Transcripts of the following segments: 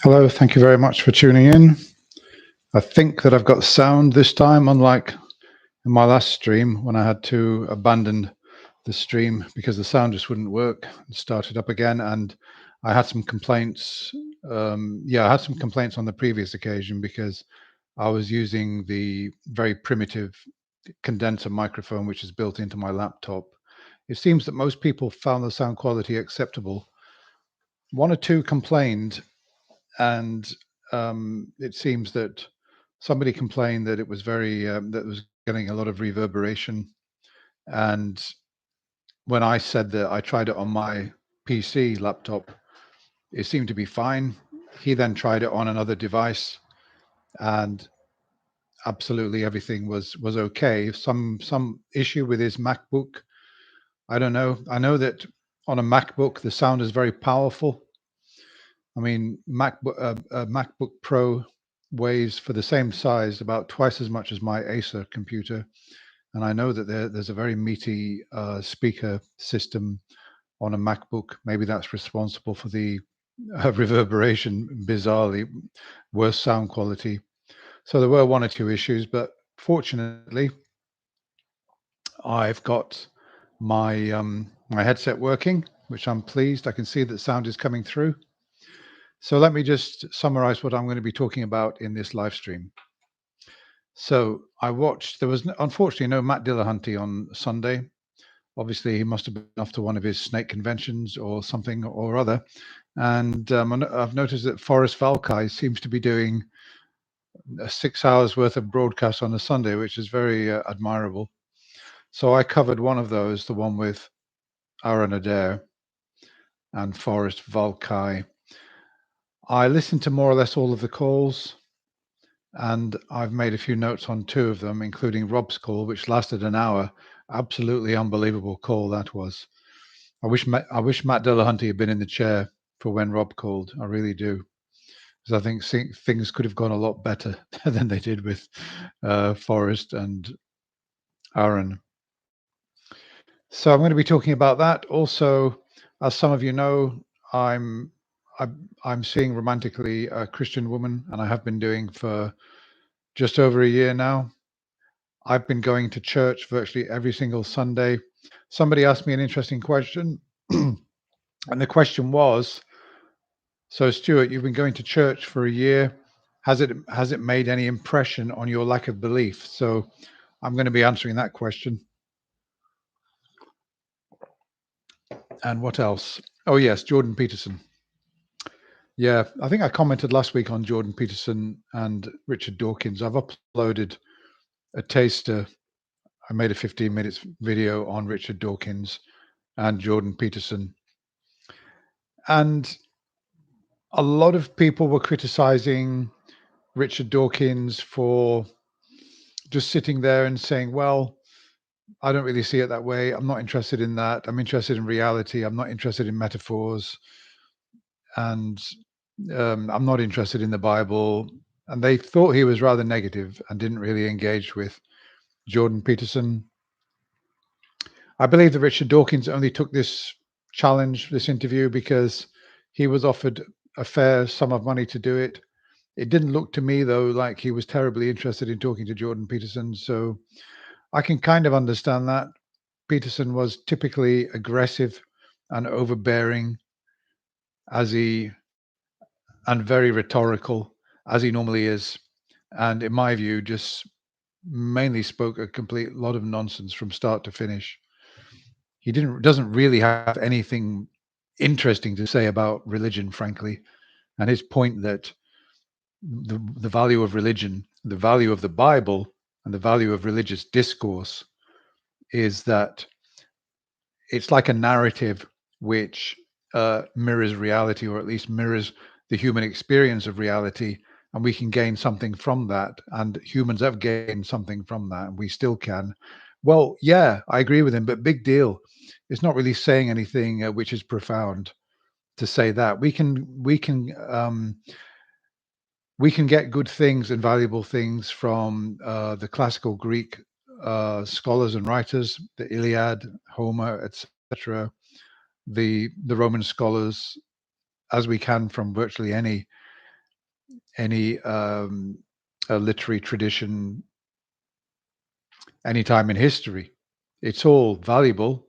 Hello, thank you very much for tuning in. I think that I've got sound this time, unlike in my last stream when I had to abandon the stream because the sound just wouldn't work and start it up again. And I had some complaints. I had some complaints on the previous occasion because I was using the very primitive condenser microphone, which is built into my laptop. It seems that most people found the sound quality acceptable. One or two complained, and it seems that somebody complained that it was that was getting a lot of reverberation. And when I said that I tried it on my PC laptop, it seemed to be fine. He then tried it on another device, and absolutely everything was okay. Some issue with his MacBook. I don't know. I know that on a MacBook the sound is very powerful. I mean, MacBook Pro weighs for the same size about twice as much as my Acer computer, and I know that there's a very meaty speaker system on a MacBook. Maybe that's responsible for the reverberation, bizarrely worse sound quality. So there were one or two issues, but fortunately, I've got my headset working, which I'm pleased. I can see that sound is coming through. So let me just summarize what I'm going to be talking about in this live stream. So I watched, there was unfortunately no Matt Dillahunty on Sunday. Obviously, he must have been off to one of his snake conventions or something or other. And I've noticed that Forrest Valkai seems to be doing 6 hours worth of broadcasts on a Sunday, which is very admirable. So I covered one of those, the one with Aaron Adair and Forrest Valkai. I listened to more or less all of the calls, and I've made a few notes on two of them, including Rob's call, which lasted an hour. Absolutely unbelievable call that was. I wish Matt Dillahunty had been in the chair for when Rob called. I really do, because I think things could have gone a lot better than they did with Forrest and Aaron. So I'm going to be talking about that. Also, as some of you know, I'm I'm seeing romantically a Christian woman, and I have been doing for just over a year now. I've been going to church virtually every single Sunday. Somebody asked me an interesting question, and the question was, "So, Stuart, you've been going to church for a year. Has it made any impression on your lack of belief?" So, I'm going to be answering that question. And what else? Oh yes, Jordan Peterson. Yeah, I think I commented last week on Jordan Peterson and Richard Dawkins. I've uploaded a taster. I made a 15 minutes video on Richard Dawkins and Jordan Peterson. And a lot of people were criticizing Richard Dawkins for just sitting there and saying, well, I don't really see it that way. I'm not interested in that. I'm interested in reality. I'm not interested in metaphors. And I'm not interested in the Bible. And they thought he was rather negative and didn't really engage with Jordan Peterson. I believe that Richard Dawkins only took this challenge, this interview, because he was offered a fair sum of money to do it. It didn't look to me, though, like he was terribly interested in talking to Jordan Peterson. So I can kind of understand that. Peterson was typically aggressive and overbearing as he and very rhetorical as he normally is. And in my view, just mainly spoke a complete lot of nonsense from start to finish. He doesn't really have anything interesting to say about religion, frankly. And his point that the value of religion, the value of the Bible, and the value of religious discourse is that it's like a narrative which mirrors reality, or at least mirrors the human experience of reality, and we can gain something from that. And humans have gained something from that, and we still can. Well, yeah, I agree with him, but big deal. It's not really saying anything which is profound to say that. We can get good things and valuable things from the classical Greek scholars and writers, the Iliad, Homer, etc., the Roman scholars, as we can from virtually any. any literary tradition any time in history. It's all valuable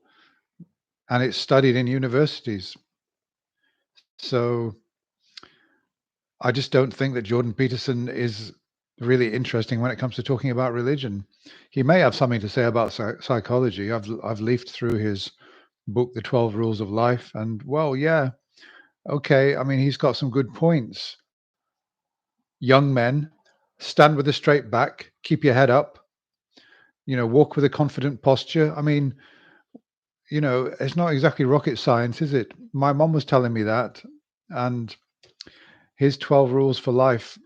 and it's studied in universities. So I just don't think that Jordan Peterson is really interesting when it comes to talking about religion. He may have something to say about psychology. I've leafed through his book, The 12 Rules of Life, and well, yeah, okay. I mean, he's got some good points. Young men, stand with a straight back, keep your head up, walk with a confident posture. I mean, it's not exactly rocket science, is it? My mom was telling me that, and his 12 rules for life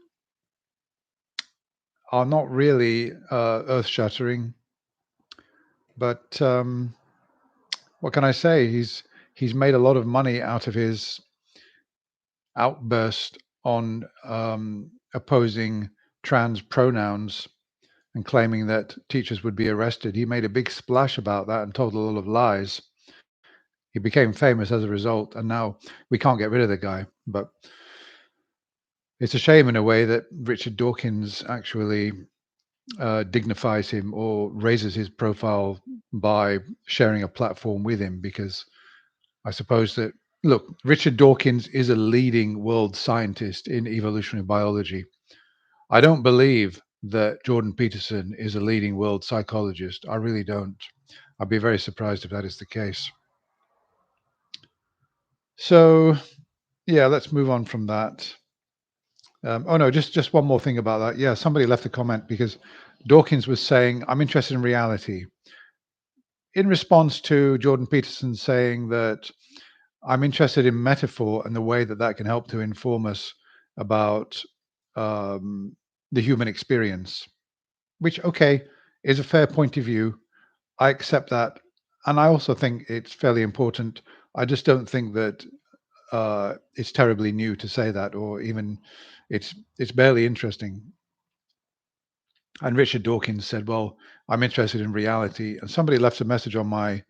are not really earth-shattering, but what can I say? He's made a lot of money out of his outburst on opposing trans pronouns and claiming that teachers would be arrested. He made a big splash about that and told a lot of lies. He became famous as a result, and now we can't get rid of the guy. But it's a shame in a way that Richard Dawkins actually dignifies him or raises his profile by sharing a platform with him, because I suppose that, look, Richard Dawkins is a leading world scientist in evolutionary biology. I don't believe that Jordan Peterson is a leading world psychologist. I really don't. I'd be very surprised if that is the case. So, yeah, let's move on from that. Oh no, just one more thing about that. Yeah, somebody left a comment because Dawkins was saying, I'm interested in reality. In response to Jordan Peterson saying that I'm interested in metaphor and the way that that can help to inform us about the human experience, which, okay, is a fair point of view. I accept that. And I also think it's fairly important. I just don't think that it's terribly new to say that, or even it's barely interesting. And Richard Dawkins said, well, I'm interested in reality. And somebody left a message on my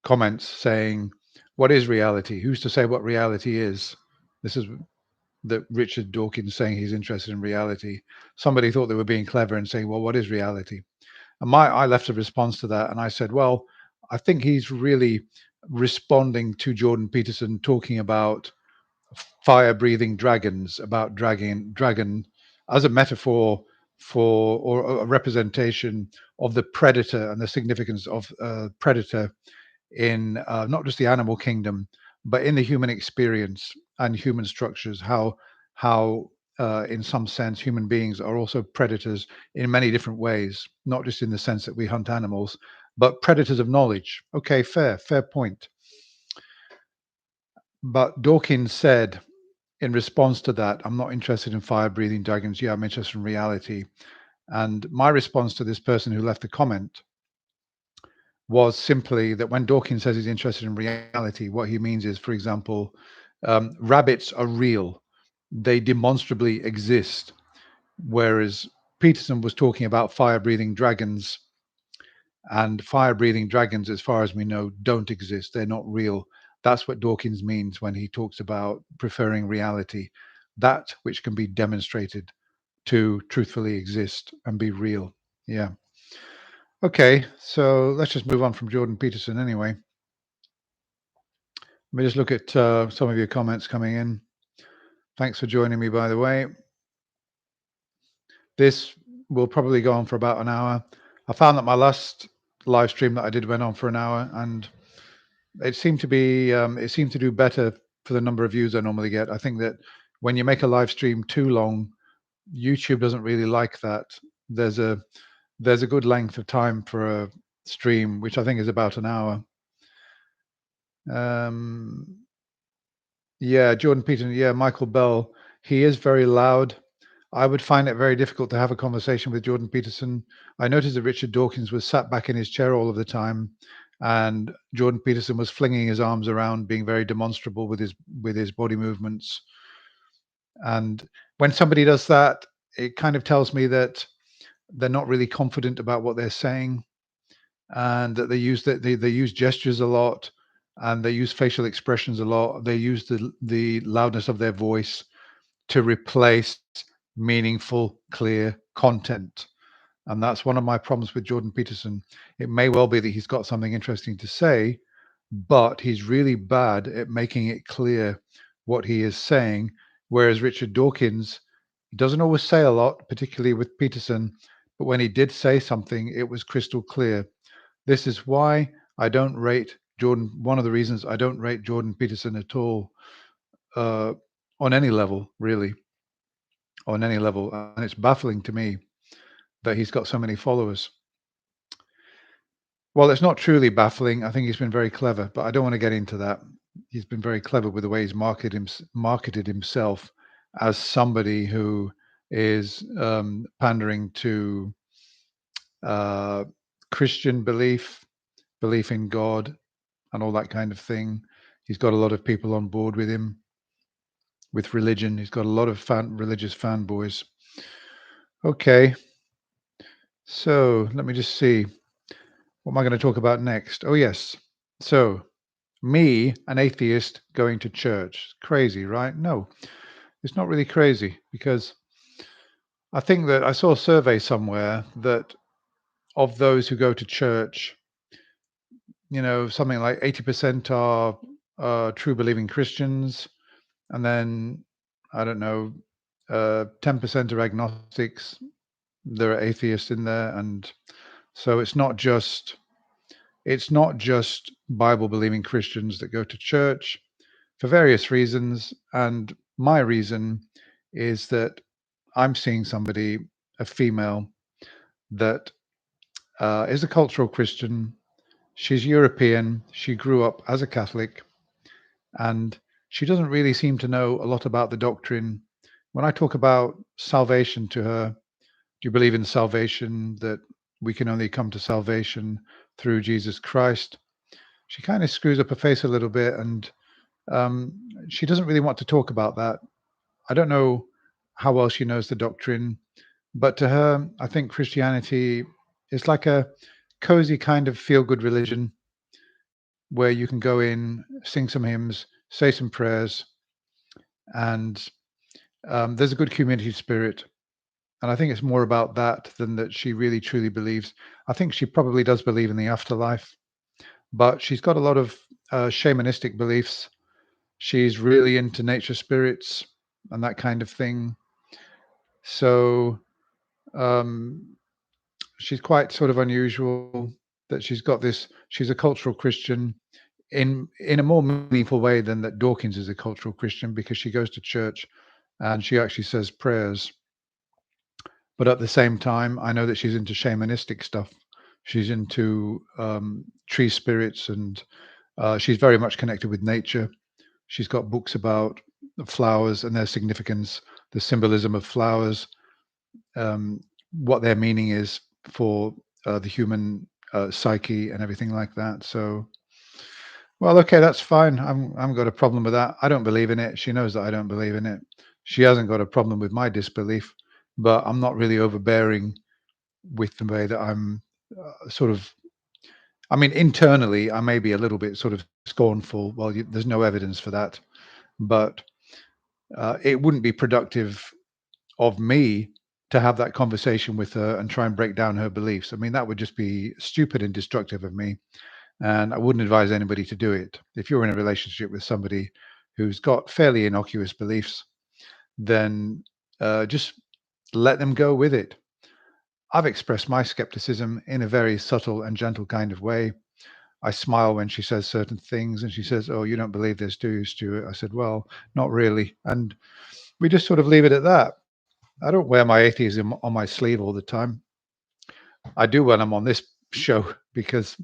comments saying, what is reality? Who's to say what reality is? This is that Richard Dawkins saying he's interested in reality. Somebody thought they were being clever and saying, well, what is reality? And I left a response to that. And I said, well, I think he's really responding to Jordan Peterson talking about fire-breathing dragons, about dragon as a metaphor for, or a representation of the predator and the significance of predator in not just the animal kingdom, but in the human experience and human structures. How in some sense human beings are also predators in many different ways, not just in the sense that we hunt animals, but predators of knowledge. Okay, fair point. But Dawkins said, in response to that, I'm not interested in fire-breathing dragons. Yeah, I'm interested in reality. And my response to this person who left the comment was simply that when Dawkins says he's interested in reality, what he means is, for example, rabbits are real. They demonstrably exist. Whereas Peterson was talking about fire-breathing dragons, and fire-breathing dragons, as far as we know, don't exist. They're not real. That's what Dawkins means when he talks about preferring reality, that which can be demonstrated to truthfully exist and be real. Yeah. Okay, so let's just move on from Jordan Peterson anyway. Let me just look at some of your comments coming in. Thanks for joining me, by the way. This will probably go on for about an hour. I found that my last live stream that I did went on for an hour, and it seemed to do better for the number of views I normally get. I think that when you make a live stream too long, YouTube doesn't really like that. There's a good length of time for a stream, which I think is about an hour. Yeah, Jordan Peterson. Yeah, Michael Bell. He is very loud. I would find it very difficult to have a conversation with Jordan Peterson. I noticed that Richard Dawkins was sat back in his chair all of the time, and Jordan Peterson was flinging his arms around, being very demonstrable with his body movements. And when somebody does that, it kind of tells me that they're not really confident about what they're saying, and that they use gestures a lot, and they use facial expressions a lot. They use the loudness of their voice to replace meaningful, clear content. And that's one of my problems with Jordan Peterson. It may well be that he's got something interesting to say, but he's really bad at making it clear what he is saying. Whereas Richard Dawkins doesn't always say a lot, particularly with Peterson, but when he did say something, it was crystal clear. This is why I don't rate Jordan. One of the reasons I don't rate Jordan Peterson at all, uh, on any level, really, on any level. And it's baffling to me that he's got so many followers. Well, it's not truly baffling. I think he's been very clever, but I don't want to get into that. He's been very clever with the way he's marketed himself as somebody who is pandering to uh, Christian belief in God, and all that kind of thing. He's got a lot of people on board with him, with religion. He's got a lot of religious fanboys. Okay, so let me just see. What am I going to talk about next? Oh, yes. So, me, an atheist, going to church. Crazy, right? No, it's not really crazy, because I think that I saw a survey somewhere that of those who go to church, something like 80% are true believing Christians, and then I don't know, 10% are agnostics. There are atheists in there, and so it's not just Bible believing Christians that go to church for various reasons. And my reason is that I'm seeing somebody, a female, that is a cultural Christian. She's European. She grew up as a Catholic, and she doesn't really seem to know a lot about the doctrine. When I talk about salvation to her, do you believe in salvation, that we can only come to salvation through Jesus Christ? She kind of screws up her face a little bit, and she doesn't really want to talk about that. I don't know how well she knows the doctrine, but to her, I think Christianity is like a cozy kind of feel good religion where you can go in, sing some hymns, say some prayers, and there's a good community spirit. And I think it's more about that than that she really truly believes. I think she probably does believe in the afterlife, but she's got a lot of shamanistic beliefs. She's really into nature spirits and that kind of thing. So um, she's quite sort of unusual, that she's got this. She's a cultural Christian in a more meaningful way than that Dawkins is a cultural Christian, because she goes to church and she actually says prayers. But at the same time, I know that she's into shamanistic stuff. She's into tree spirits, and she's very much connected with nature. She's got books about the flowers and their significance, the symbolism of flowers, what their meaning is for the human psyche and everything like that. So, well, okay, that's fine. I'm got a problem with that. I don't believe in it. She knows that I don't believe in it. She hasn't got a problem with my disbelief, but I'm not really overbearing with the way that I'm sort of. I mean, internally, I may be a little bit sort of scornful. Well, there's no evidence for that, but it wouldn't be productive of me to have that conversation with her and try and break down her beliefs. I mean, that would just be stupid and destructive of me. And I wouldn't advise anybody to do it. If you're in a relationship with somebody who's got fairly innocuous beliefs, then just let them go with it. I've expressed my skepticism in a very subtle and gentle kind of way. I smile when she says certain things, and she says, "Oh, you don't believe this, do you, Stuart?" I said, "Well, not really." And we just sort of leave it at that. I don't wear my atheism on my sleeve all the time. I do when I'm on this show, because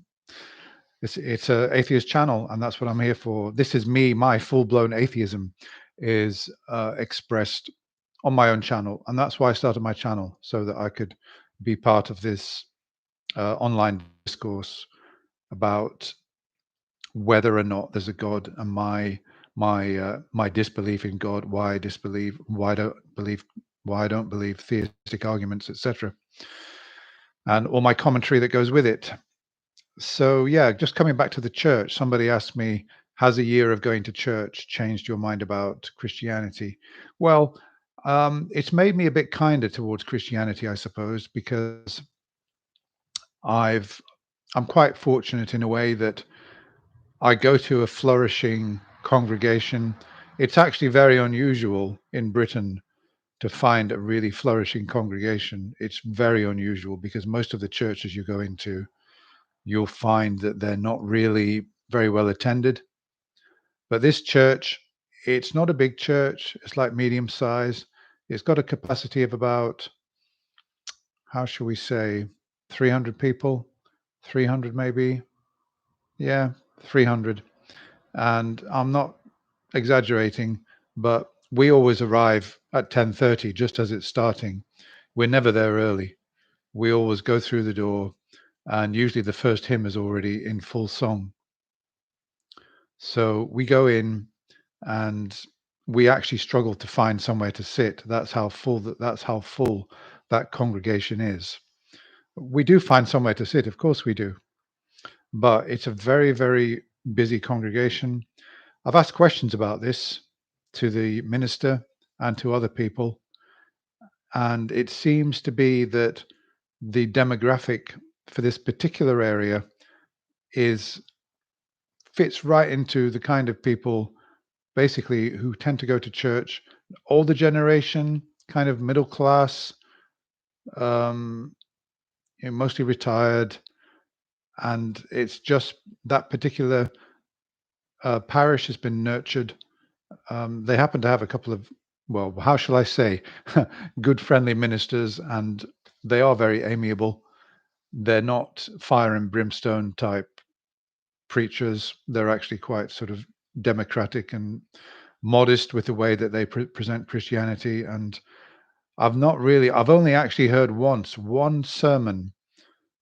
it's a atheist channel, and that's what I'm here for. This is me. My full-blown atheism is expressed on my own channel, and that's why I started my channel, so that I could be part of this online discourse about whether or not there's a God, and my disbelief in God, why I disbelieve, why I don't believe theistic arguments, etc., and all my commentary that goes with it. So yeah, just coming back to the church, somebody asked me, has a year of going to church changed your mind about Christianity? Well, It's made me a bit kinder towards Christianity, I suppose, because I've I'm quite fortunate in a way that I go to a flourishing congregation. It's actually very unusual in Britain to find a really flourishing congregation. It's very unusual because most of the churches you go into, you'll find that they're not really very well attended. But this church, it's not a big church. It's like medium size. It's got a capacity of about, how shall we say, 300 people, 300 maybe. Yeah, 300. And I'm not exaggerating, but we always arrive at 10:30 just as it's starting. We're never there early. We always go through the door, and usually the first hymn is already in full song. So we go in and we actually struggle to find somewhere to sit. That's how full that congregation is. We do find somewhere to sit, of course we do, but it's a very, very busy congregation. I've asked questions about this to the minister and to other people, and it seems to be that the demographic for this particular area is fits right into the kind of people basically who tend to go to church, older generation, kind of middle class, um, mostly retired, and it's just that particular parish has been nurtured. They happen to have a couple of, well, how shall I say, good friendly ministers, and they are very amiable. They're not fire and brimstone type preachers. They're actually quite sort of democratic and modest with the way that they present Christianity. And I've only actually heard one sermon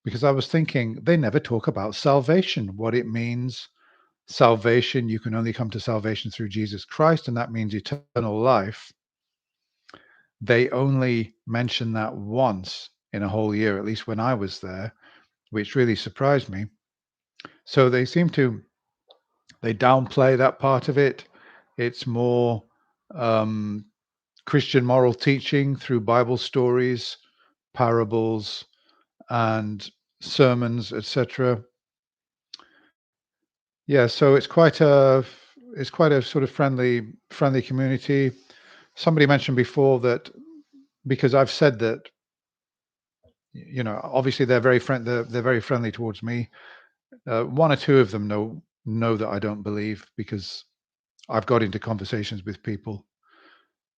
because I was thinking they never talk about salvation, what it means. Salvation, you can only come to salvation through Jesus Christ, and that means eternal life. They only mention that once in a whole year, at least when I was there, which really surprised me. So they downplay that part of it. It's more um, Christian moral teaching through Bible stories, parables, and sermons, etc. Yeah, so it's quite a sort of friendly community. Somebody mentioned before that because I've said that, obviously they're very friendly towards me. One or two of them know that I don't believe because I've got into conversations with people,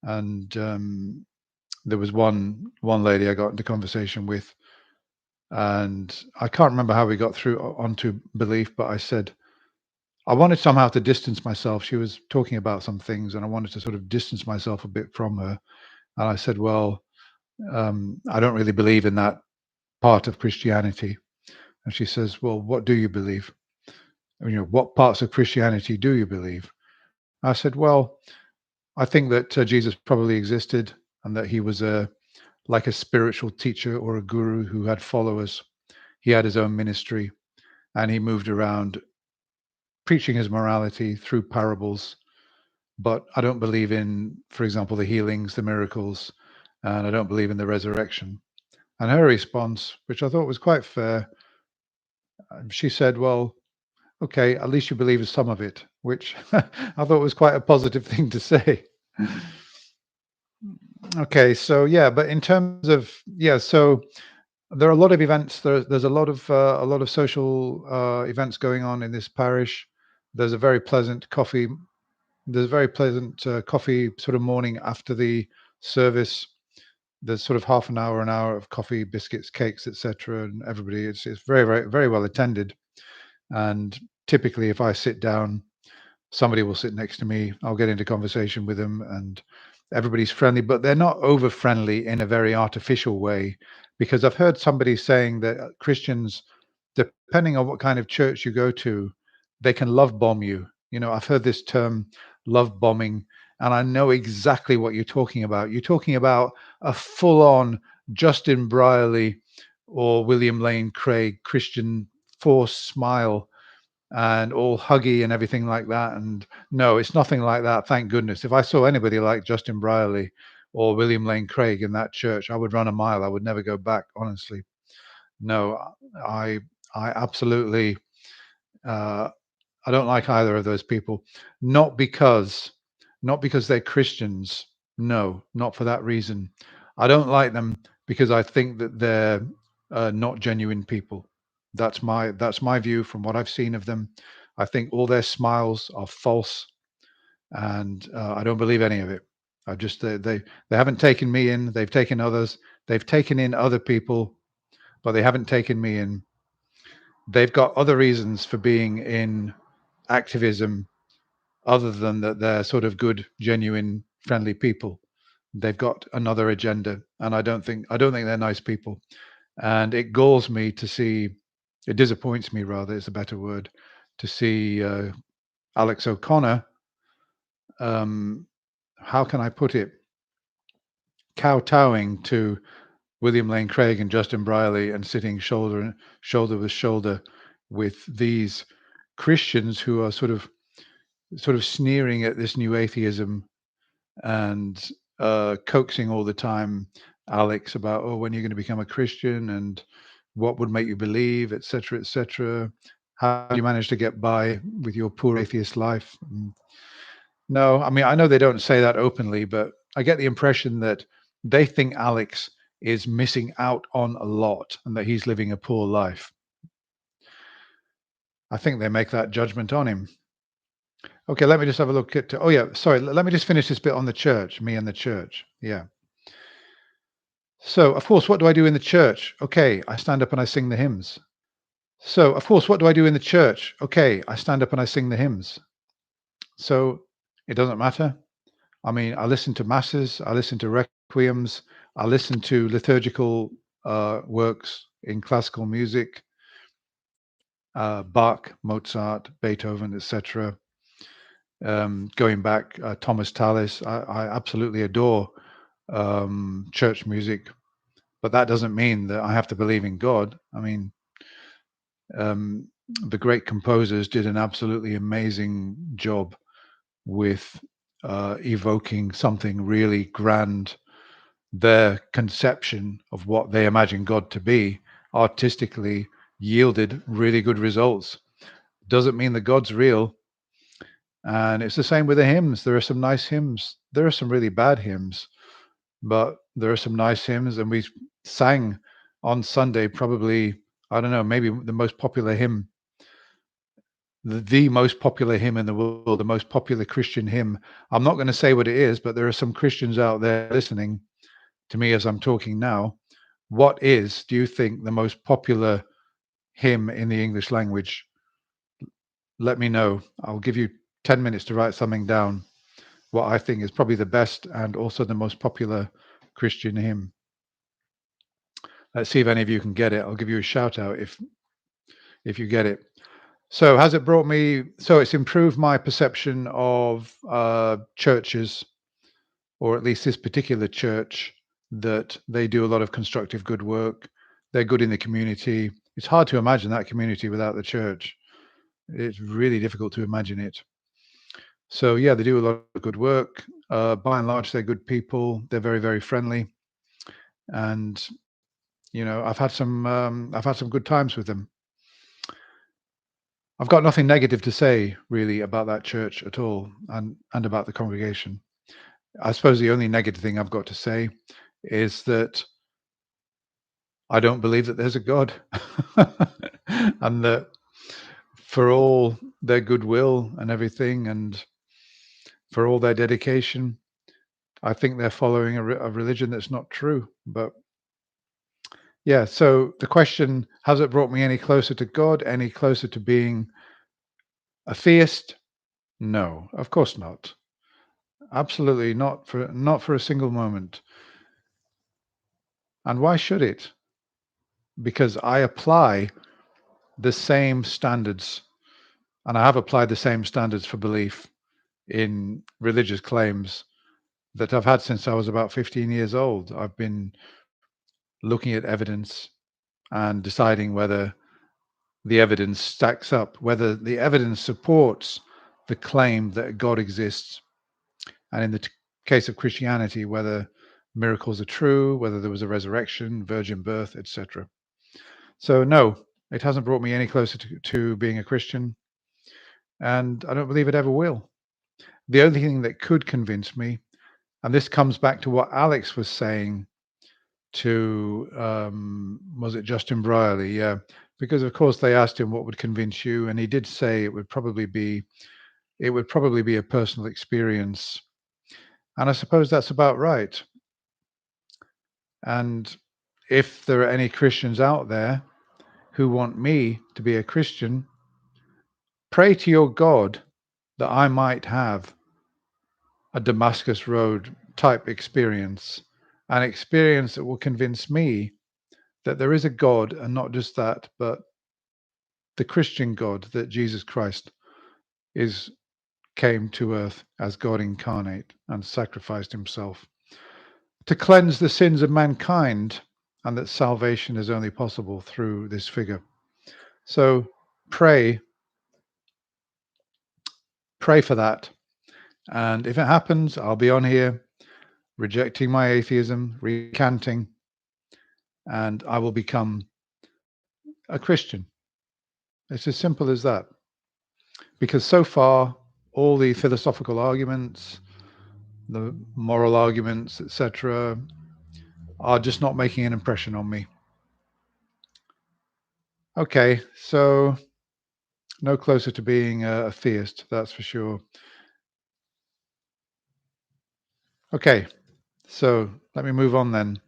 and there was one lady I got into conversation with, and I can't remember how we got through onto belief, but I said I wanted somehow to distance myself. She was talking about some things, and I wanted to sort of distance myself a bit from her. And I said, "Well, I don't really believe in that part of Christianity." And she says, "Well, what do you believe? What parts of Christianity do you believe?" I said, "Well, I think that Jesus probably existed, and that he was like a spiritual teacher or a guru who had followers. He had his own ministry, and he moved around preaching his morality through parables. But I don't believe in, for example, the healings, the miracles, and I don't believe in the resurrection." And her response, which I thought was quite fair, she said, "Well, okay, at least you believe in some of it," which I thought was quite a positive thing to say. Okay, so yeah, but in terms of, yeah, so there are a lot of events. There's a lot of social events going on in this parish. There's a very pleasant coffee. There's a very pleasant coffee sort of morning after the service. There's sort of half an hour of coffee, biscuits, cakes, etc. And everybody, it's very, very, very well attended. And typically, if I sit down, somebody will sit next to me. I'll get into conversation with them, and everybody's friendly, but they're not over friendly in a very artificial way. Because I've heard somebody saying that Christians, depending on what kind of church you go to, they can love bomb you. I've heard this term, love bombing, and I know exactly what you're talking about. You're talking about a full on Justin Brierley or William Lane Craig Christian forced smile and all huggy and everything like that. And no, it's nothing like that. Thank goodness. If I saw anybody like Justin Brierley, or William Lane Craig in that church, I would run a mile. I would never go back, honestly. No, I absolutely uh, I don't like either of those people. Not because they're Christians. No, not for that reason. I don't like them because I think that they're not genuine people. That's my view from what I've seen of them. I think all their smiles are false, and I don't believe any of it. I just they haven't taken me in. They've taken others. They've taken in other people, but they haven't taken me in. They've got other reasons for being in activism other than that they're sort of good, genuine, friendly people. They've got another agenda, and I don't think they're nice people. And it galls me to see. It disappoints me, rather, is a better word, to see Alex O'Connor. Um, how can I put it? Kowtowing to William Lane Craig and Justin Brierley and sitting shoulder with shoulder with these Christians who are sort of sneering at this new atheism and coaxing all the time Alex about, oh, when you're going to become a Christian and what would make you believe, etc., etc. How do you manage to get by with your poor atheist life? No, I mean, I know they don't say that openly, but I get the impression that they think Alex is missing out on a lot and that he's living a poor life. I think they make that judgment on him. Okay, let me just have a look at. Oh, yeah, sorry. Let me just finish this bit on the church, me and the church. Yeah. So, of course, what do I do in the church? Okay, I stand up and I sing the hymns. So, of course, what do I do in the church? Okay, I stand up and I sing the hymns. So, it doesn't matter. I mean, I listen to masses, I listen to requiems, I listen to liturgical works in classical music, Bach, Mozart, Beethoven, etc. Going back, Thomas Tallis, I absolutely adore church music, but that doesn't mean that I have to believe in God. I mean, um, the great composers did an absolutely amazing job with evoking something really grand. Their conception of what they imagine God to be artistically yielded really good results. Doesn't mean that God's real. And it's the same with the hymns. There are some nice hymns. There are some really bad hymns, but there are some nice hymns. And we sang on Sunday, probably, I don't know, maybe the most popular hymn, the most popular hymn in the world, the most popular Christian hymn. I'm not going to say what it is, but there are some Christians out there listening to me as I'm talking now. What is, do you think, the most popular hymn in the English language? Let me know. I'll give you 10 minutes to write something down. What I think is probably the best and also the most popular Christian hymn. Let's see if any of you can get it. I'll give you a shout out if you get it. So has it brought me? So it's improved my perception of churches, or at least this particular church, that they do a lot of constructive good work. They're good in the community. It's hard to imagine that community without the church. It's really difficult to imagine it. So yeah, they do a lot of good work. By and large, they're good people. They're very, very friendly, and I've had some good times with them. I've got nothing negative to say really about that church at all, and about the congregation. I suppose the only negative thing I've got to say is that I don't believe that there's a God, and that for all their goodwill and everything, and for all their dedication, I think they're following a religion that's not true. But yeah, so the question, has it brought me any closer to God, any closer to being a theist? No, of course not. Absolutely not for a single moment. And why should it? Because I apply the same standards, and I have applied the same standards for belief in religious claims that I've had since I was about 15 years old. I've been looking at evidence and deciding whether the evidence stacks up, whether the evidence supports the claim that God exists, and in the case of Christianity, whether miracles are true, whether there was a resurrection, virgin birth, etc. So no, it hasn't brought me any closer to being a Christian, and I don't believe it ever will. The only thing that could convince me, and this comes back to what Alex was saying to, was it Justin Brierley? Yeah, because of course they asked him what would convince you, and he did say it would probably be a personal experience, and I suppose that's about right. And if there are any Christians out there who want me to be a Christian, pray to your God that I might have a Damascus Road type experience, an experience that will convince me that there is a God, and not just that, but the Christian God, that Jesus Christ is came to earth as God incarnate and sacrificed himself to cleanse the sins of mankind, and that salvation is only possible through this figure. So pray for that. And if it happens, I'll be on here rejecting my atheism, recanting, and I will become a Christian. It's as simple as that. Because so far, all the philosophical arguments, the moral arguments, etc., are just not making an impression on me. Okay, so no closer to being a theist, that's for sure. Okay, so let me move on then.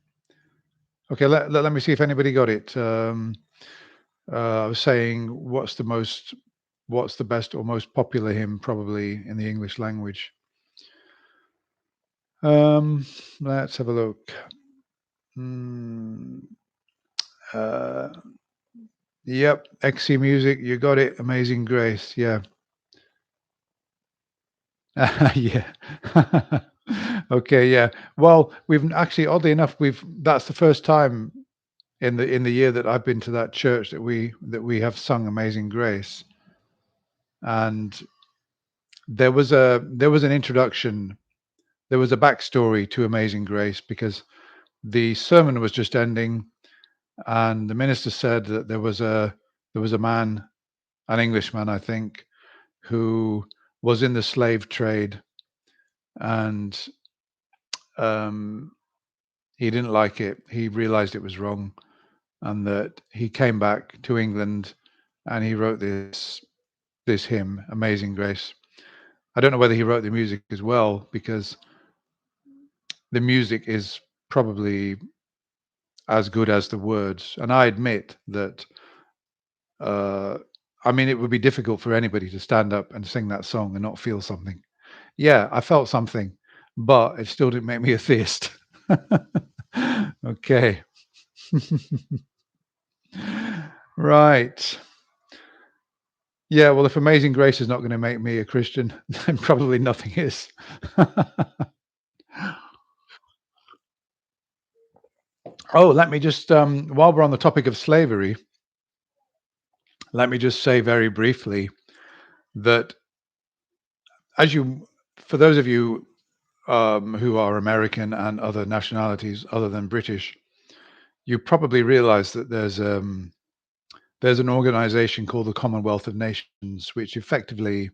Okay, let me see if anybody got it. I was saying, what's the best or most popular hymn probably in the English language? Let's have a look. Mm, uh, yep, XC Music, you got it. Amazing Grace, yeah. Yeah. Okay, yeah. Well, we've actually, oddly enough, that's the first time in the year that I've been to that church that we have sung Amazing Grace. And there was an introduction, there was a backstory to Amazing Grace, because the sermon was just ending, and the minister said that there was a man, an Englishman, I think, who was in the slave trade, and um, he didn't like it. He realized it was wrong, and that he came back to England, and he wrote this hymn, Amazing Grace. I don't know whether he wrote the music as well, because the music is probably as good as the words. And I admit that, uh, I mean, it would be difficult for anybody to stand up and sing that song and not feel something. Yeah, I felt something, but it still didn't make me a theist. Okay. Right. Yeah, well, if Amazing Grace is not going to make me a Christian, then probably nothing is. Oh, let me just, while we're on the topic of slavery, let me just say very briefly that, as you, for those of you who are American and other nationalities other than British, you probably realize that there's an organization called the Commonwealth of Nations, which effectively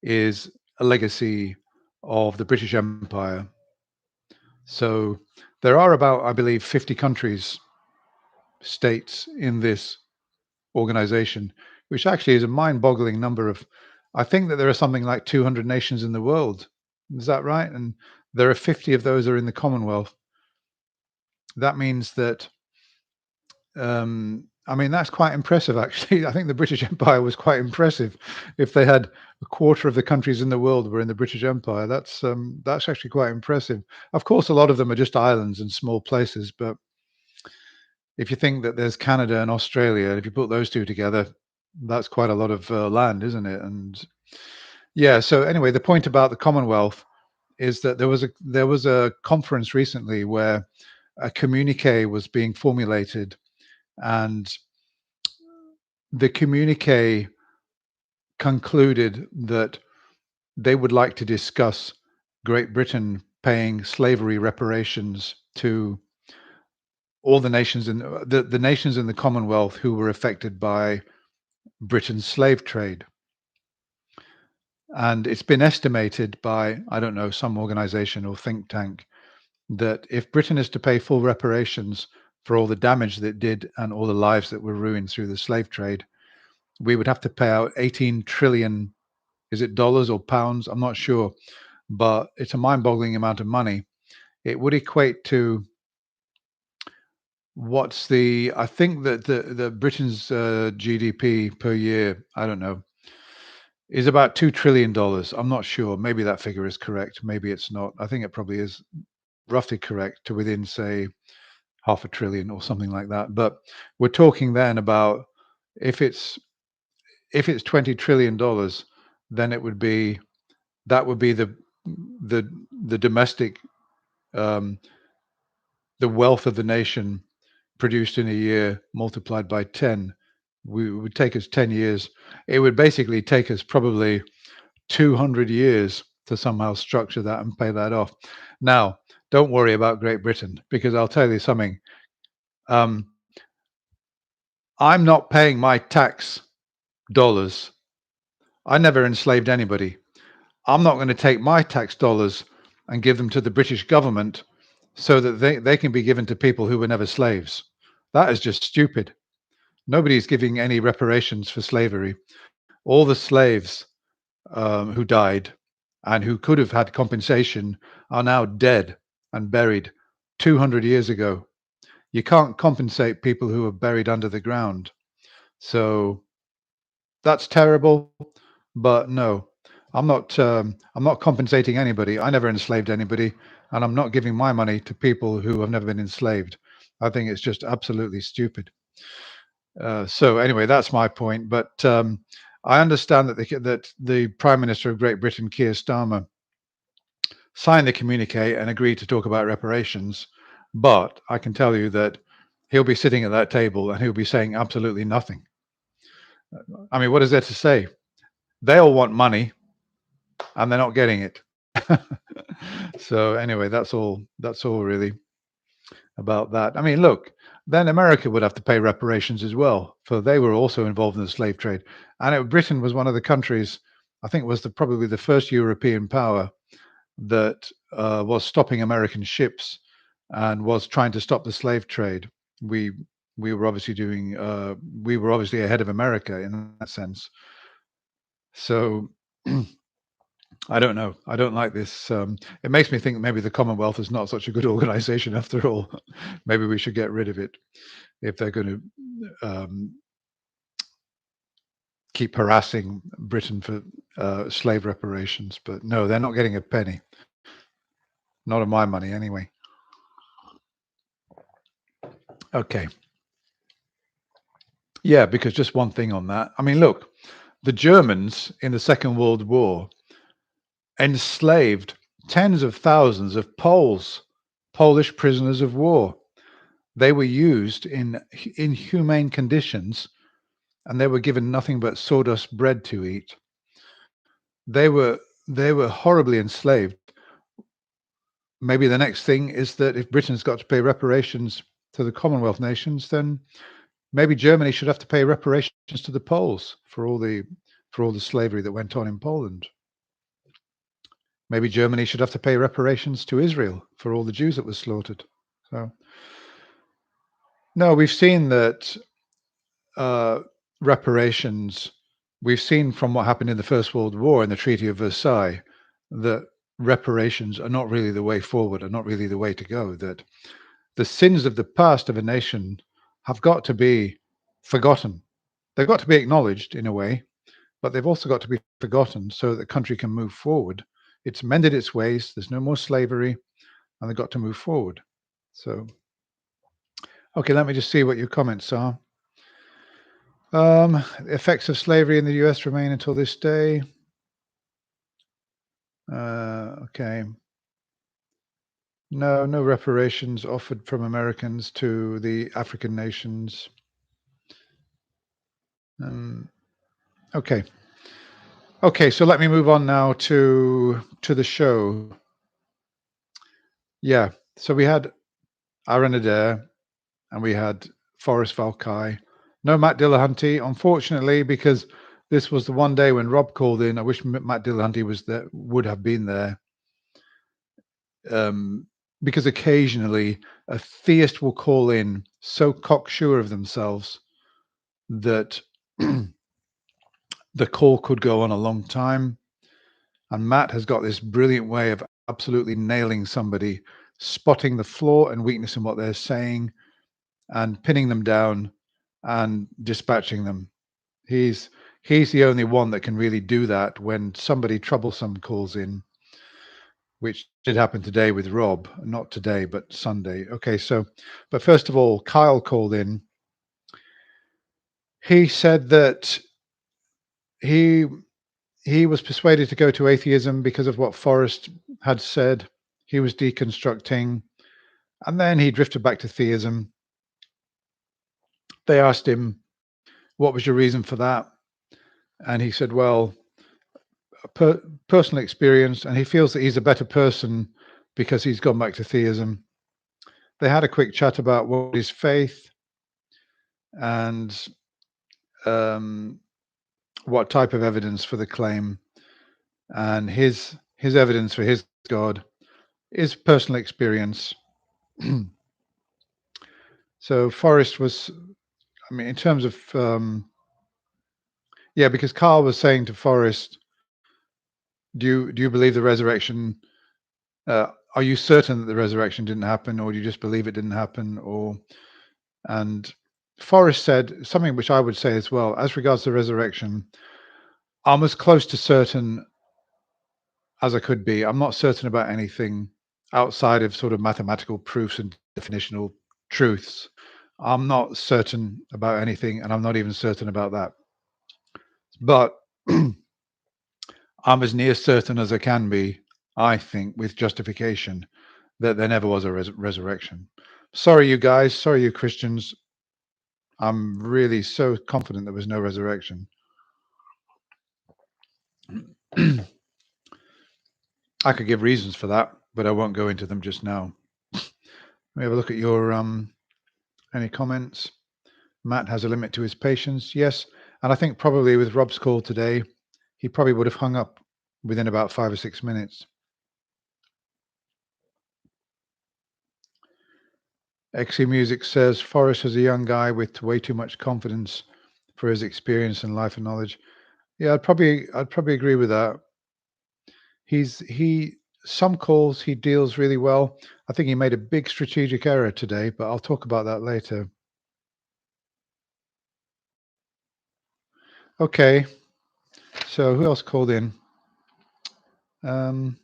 is a legacy of the British Empire. So there are about, I believe, 50 countries, states in this organization, which actually is a mind-boggling number of. I think that there are something like 200 nations in the world. Is that right? And there are 50 of those are in the Commonwealth. That means that, I mean, that's quite impressive, actually. I think the British Empire was quite impressive. If they had a quarter of the countries in the world were in the British Empire, that's actually quite impressive. Of course, a lot of them are just islands and small places, but if you think that there's Canada and Australia, if you put those two together, that's quite a lot of land, isn't it? And yeah, so anyway, the point about the Commonwealth is that there was a conference recently where a communique was being formulated, and the communique concluded that they would like to discuss Great Britain paying slavery reparations to all the nations in the nations in the Commonwealth who were affected by Britain's slave trade. And it's been estimated by, I don't know, some organization or think tank that if Britain is to pay full reparations for all the damage that it did and all the lives that were ruined through the slave trade, we would have to pay out 18 trillion, is it dollars or pounds? I'm not sure, but it's a mind-boggling amount of money. It would equate to I think that the Britain's GDP per year, I don't know, is about $2 trillion. I'm not sure. Maybe that figure is correct. Maybe it's not. I think it probably is roughly correct to within, say, half a trillion or something like that. But we're talking then about if it's $20 trillion, then that would be the domestic the wealth of the nation produced in a year multiplied by 10. It would take us 10 years. It would basically take us probably 200 years to somehow structure that and pay that off. Now, don't worry about Great Britain, because I'll tell you something. I'm not paying my tax dollars. I never enslaved anybody. I'm not going to take my tax dollars and give them to the British government so that they can be given to people who were never slaves. That is just stupid. Nobody's giving any reparations for slavery. All the slaves who died and who could have had compensation are now dead and buried 200 years ago. You can't compensate people who are buried under the ground. So that's terrible. But no, I'm not compensating anybody. I never enslaved anybody, and I'm not giving my money to people who have never been enslaved. I think it's just absolutely stupid. So anyway, that's my point. But I understand that the Prime Minister of Great Britain, Keir Starmer, signed the communique and agreed to talk about reparations. But I can tell you that he'll be sitting at that table and he'll be saying absolutely nothing. I mean, what is there to say? They all want money, and they're not getting it. So anyway, that's all really about that. I mean, look, then America would have to pay reparations as well, for they were also involved in the slave trade. And Britain was one of the countries, I think, was probably the first European power that was stopping American ships and was trying to stop the slave trade. We were obviously we were obviously ahead of America in that sense. So I don't know. I don't like this. It makes me think maybe the Commonwealth is not such a good organization after all. Maybe we should get rid of it if they're going to keep harassing Britain for slave reparations. But no, they're not getting a penny. Not of my money, anyway. Okay. Yeah, because just one thing on that. I mean, look, the Germans in the Second World War enslaved tens of thousands of Polish prisoners of war. They were used in inhumane conditions, and they were given nothing but sawdust bread to eat. They were horribly enslaved. Maybe the next thing is that if Britain's got to pay reparations to the Commonwealth nations, then maybe Germany should have to pay reparations to the Poles for all the slavery that went on in Poland. Maybe Germany should have to pay reparations to Israel for all the Jews that were slaughtered. So, no, we've seen that reparations. We've seen from what happened in the First World War and the Treaty of Versailles that reparations are not really the way forward, are not really the way to go. That the sins of the past of a nation have got to be forgotten. They've got to be acknowledged in a way, but they've also got to be forgotten so that the country can move forward. It's mended its ways. There's no more slavery, and they've got to move forward. So, okay, let me just see what your comments are. Effects of slavery in the US remain until this day. Okay. No reparations offered from Americans to the African nations. Okay. Okay, so let me move on now to the show. Yeah. So we had Aaron Adair and we had Forrest Valkai. No Matt Dillahunty, unfortunately, because this was the one day when Rob called in. I wish Matt Dillahunty was there, would have been there. Because occasionally a theist will call in so cocksure of themselves that the call could go on a long time. And Matt has got this brilliant way of absolutely nailing somebody, spotting the flaw and weakness in what they're saying and pinning them down and dispatching them. He's the only one that can really do that when somebody troublesome calls in, which did happen today with Rob. Not today, but Sunday. Okay, so, but first of all, Kyle called in. He said that he he was persuaded to go to atheism because of what Forrest had said. He was deconstructing, and then he drifted back to theism. They asked him, "What was your reason for that?" And he said, "Well, personal experience," and he feels that he's a better person because he's gone back to theism. They had a quick chat about what is faith and um, what type of evidence for the claim, and his evidence for his God is personal experience. So Forrest was, I mean, in terms of, yeah, because Carl was saying to Forrest, do you believe the resurrection? Are you certain that the resurrection didn't happen, or do you just believe it didn't happen? And Forrest said something which I would say as well, as regards the resurrection. I'm as close to certain as I could be. I'm not certain about anything outside of sort of mathematical proofs and definitional truths. I'm not certain about anything, and I'm not even certain about that. But I'm as near certain as I can be, I think, with justification, that there never was a resurrection. Sorry, you guys. Sorry, you Christians. I'm really so confident there was no resurrection. I could give reasons for that, but I won't go into them just now. Let me have a look at your any comments. Matt has a limit to his patience. Yes, and I think probably with Rob's call today, he probably would have hung up within about 5 or 6 minutes. XE Music says Forrest is a young guy with way too much confidence for his experience and life and knowledge. Yeah, I'd probably agree with that. He some calls he deals really well. I think he made a big strategic error today, but I'll talk about that later. Okay, so who else called in? Um,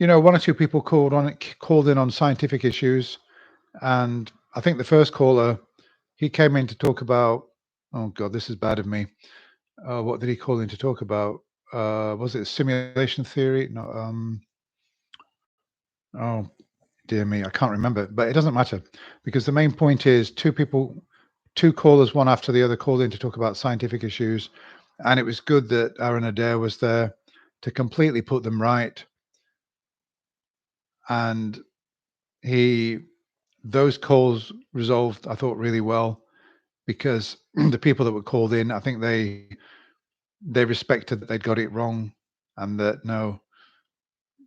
one or two people called in on scientific issues, and I think the first caller, he came in to talk about. Oh God, this is bad of me. What did he call in to talk about? Was it simulation theory? No. Oh dear me, I can't remember. But it doesn't matter because the main point is two callers, one after the other, called in to talk about scientific issues, and it was good that Aaron Adair was there to completely put them right. And he those calls resolved, I thought, really well because the people that were called in, I think they respected that they'd got it wrong and that no,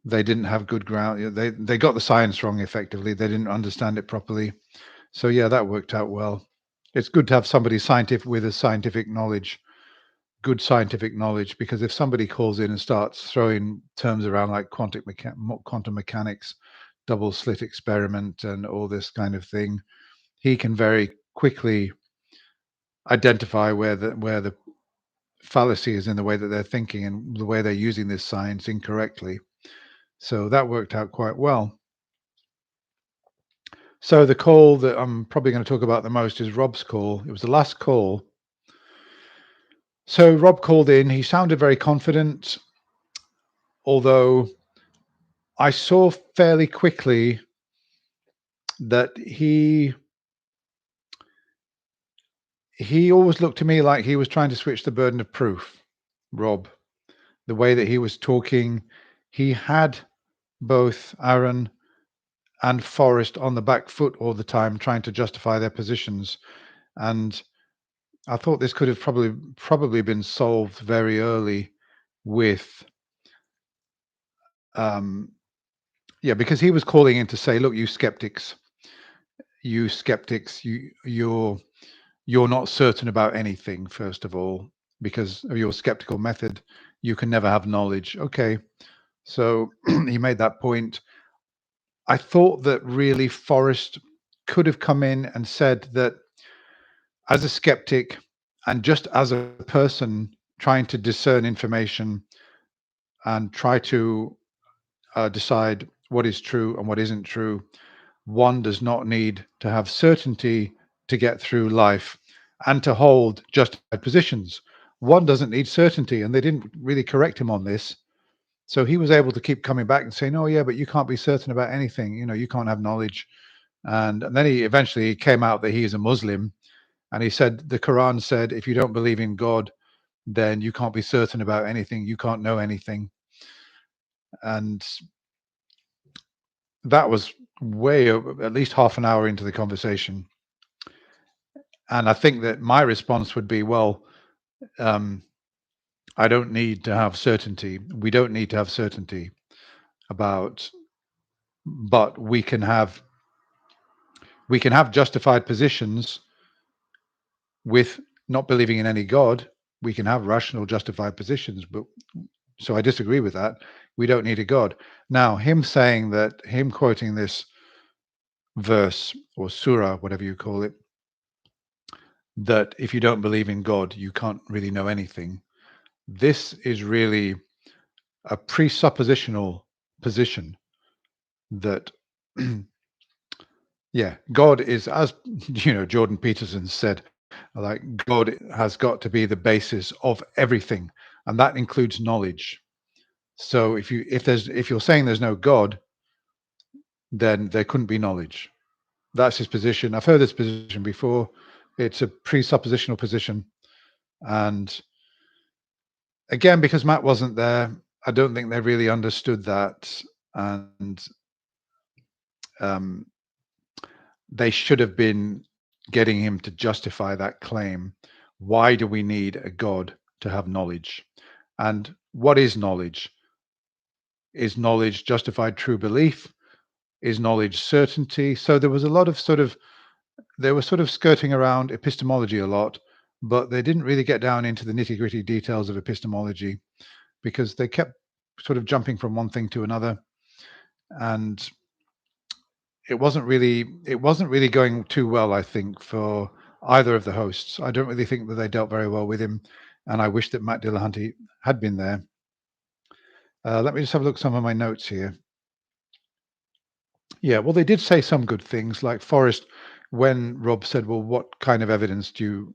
they didn't have good ground. They got the science wrong effectively. They didn't understand it properly. So yeah, that worked out well. It's good to have somebody scientific with a scientific knowledge, good scientific knowledge, because if somebody calls in and starts throwing terms around like quantum mechanics, double slit experiment, and all this kind of thing, he can very quickly identify where the fallacy is in the way that they're thinking and the way they're using this science incorrectly. So that worked out quite well. So the call that I'm probably going to talk about the most is Rob's call. It was the last call. So Rob called in. He sounded very confident, although I saw fairly quickly that he always looked to me like he was trying to switch the burden of proof. Rob, the way that he was talking, he had both Aaron and Forrest on the back foot all the time, trying to justify their positions. And I thought this could have probably been solved very early with, um, yeah, because he was calling in to say, look, you skeptics, you're not certain about anything. First of all, because of your skeptical method, you can never have knowledge. Okay, so he made that point. I thought that really Forrest could have come in and said that as a skeptic and just as a person trying to discern information and try to decide what is true and what isn't true, one does not need to have certainty to get through life and to hold justified positions. One doesn't need certainty, and they didn't really correct him on this. So he was able to keep coming back and saying, "Oh yeah, but you can't be certain about anything. You know, you can't have knowledge." And then he eventually came out that he is a Muslim, and he said the Quran said, if you don't believe in God, then you can't be certain about anything. You can't know anything. And that was way over, at least half an hour into the conversation. And I think that my response would be, well, um, I don't need to have certainty. We don't need to have certainty about, but we can have justified positions with not believing in any God. We can have rational, justified positions, but so I disagree with that. We don't need a God. Now, him saying that, him quoting this verse or surah, whatever you call it, that if you don't believe in God, you can't really know anything. This is really a presuppositional position that, yeah, God is, as Jordan Peterson said, like God has got to be the basis of everything, and that includes knowledge. So if you're saying there's no God, then there couldn't be knowledge. That's his position. I've heard this position before. It's a presuppositional position, and again, because Matt wasn't there, I don't think they really understood that, and um, they should have been getting him to justify that claim. Why do we need a God to have knowledge? And what is knowledge? Is knowledge justified true belief? Is knowledge certainty? So there was a lot of they were sort of skirting around epistemology a lot, but they didn't really get down into the nitty gritty details of epistemology because they kept sort of jumping from one thing to another. And it wasn't really going too well, I think, for either of the hosts. I don't really think that they dealt very well with him, and I wish that Matt Dillahunty had been there. Let me just have a look at some of my notes here. Yeah, well, they did say some good things, like Forrest, when Rob said, "Well, what kind of evidence do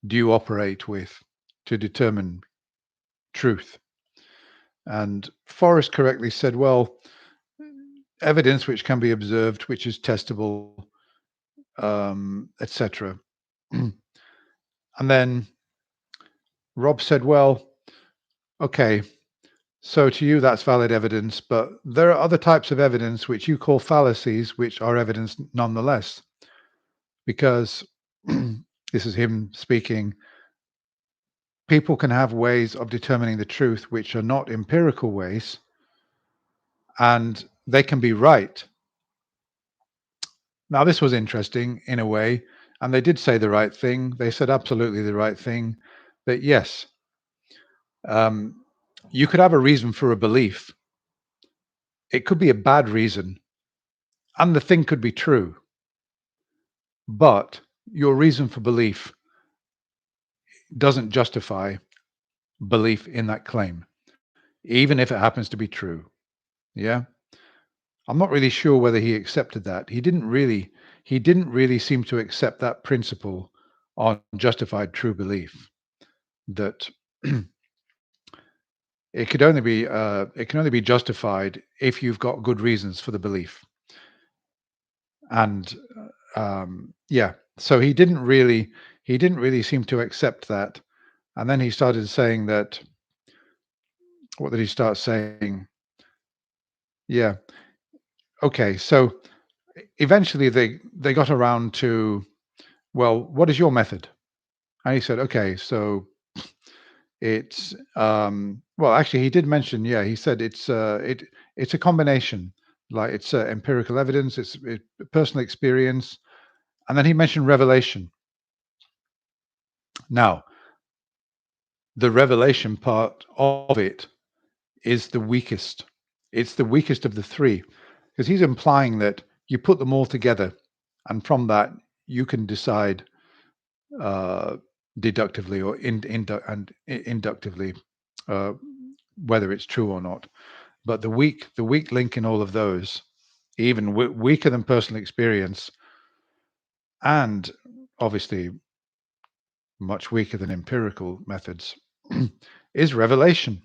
you operate with to determine truth?" And Forrest correctly said, "Well, evidence which can be observed, which is testable, etc." And then Rob said, "Well, okay, so to you that's valid evidence, but there are other types of evidence which you call fallacies, which are evidence nonetheless, because this is him speaking. People can have ways of determining the truth which are not empirical ways, and they can be right." Now, this was interesting in a way, and they did say the right thing. They said absolutely the right thing, that yes, um, you could have a reason for a belief. It could be a bad reason, and the thing could be true, but your reason for belief doesn't justify belief in that claim, even if it happens to be true. Yeah. I'm not really sure whether he accepted that. He didn't really seem to accept that principle on justified true belief, that it can only be justified if you've got good reasons for the belief. And yeah, so he didn't really seem to accept that. And then he started saying that what did he start saying? Yeah. Okay. So eventually they got around to, well, what is your method? And he said, okay, so it's well, actually, he did mention, yeah, he said it's a combination, like it's empirical evidence, it's personal experience, and then he mentioned revelation. Now, the revelation part of it is the weakest. It's the weakest of the three, because he's implying that you put them all together, and from that you can decide uh, deductively or inductively uh, whether it's true or not. But the weak link in all of those, even weaker than personal experience, and obviously much weaker than empirical methods, is revelation,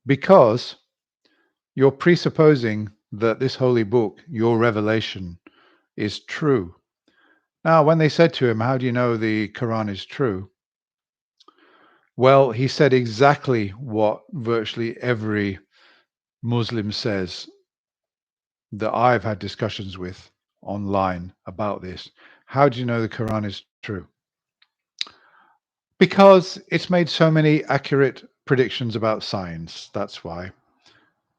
because you're presupposing that this holy book, your revelation, is true. Now, when they said to him, "How do you know the Quran is true?" Well, he said exactly what virtually every Muslim says that I've had discussions with online about this. How do you know the Quran is true? Because it's made so many accurate predictions about science. That's why.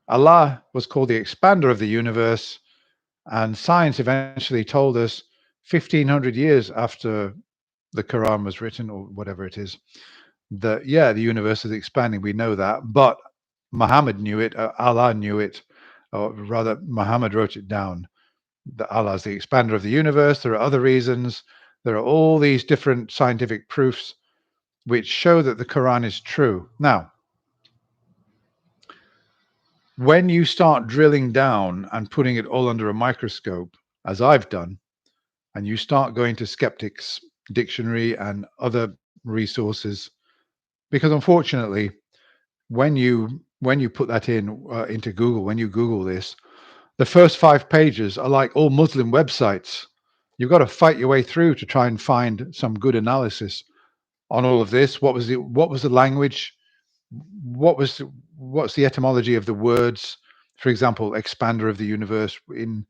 Allah was called the expander of the universe, and science eventually told us 1500 years after the Quran was written, or whatever it is, that, yeah, the universe is expanding. We know that. But Muhammad knew it, Allah knew it, or rather, Muhammad wrote it down. That Allah is the expander of the universe. There are other reasons. There are all these different scientific proofs which show that the Quran is true. Now, when you start drilling down and putting it all under a microscope, as I've done, and you start going to Skeptics Dictionary and other resources, because unfortunately, when you put that into Google, when you Google this, the first 5 pages are like all Muslim websites. You've got to fight your way through to try and find some good analysis on all of this. What was the language? What's the etymology of the words? For example, expander of the universe. In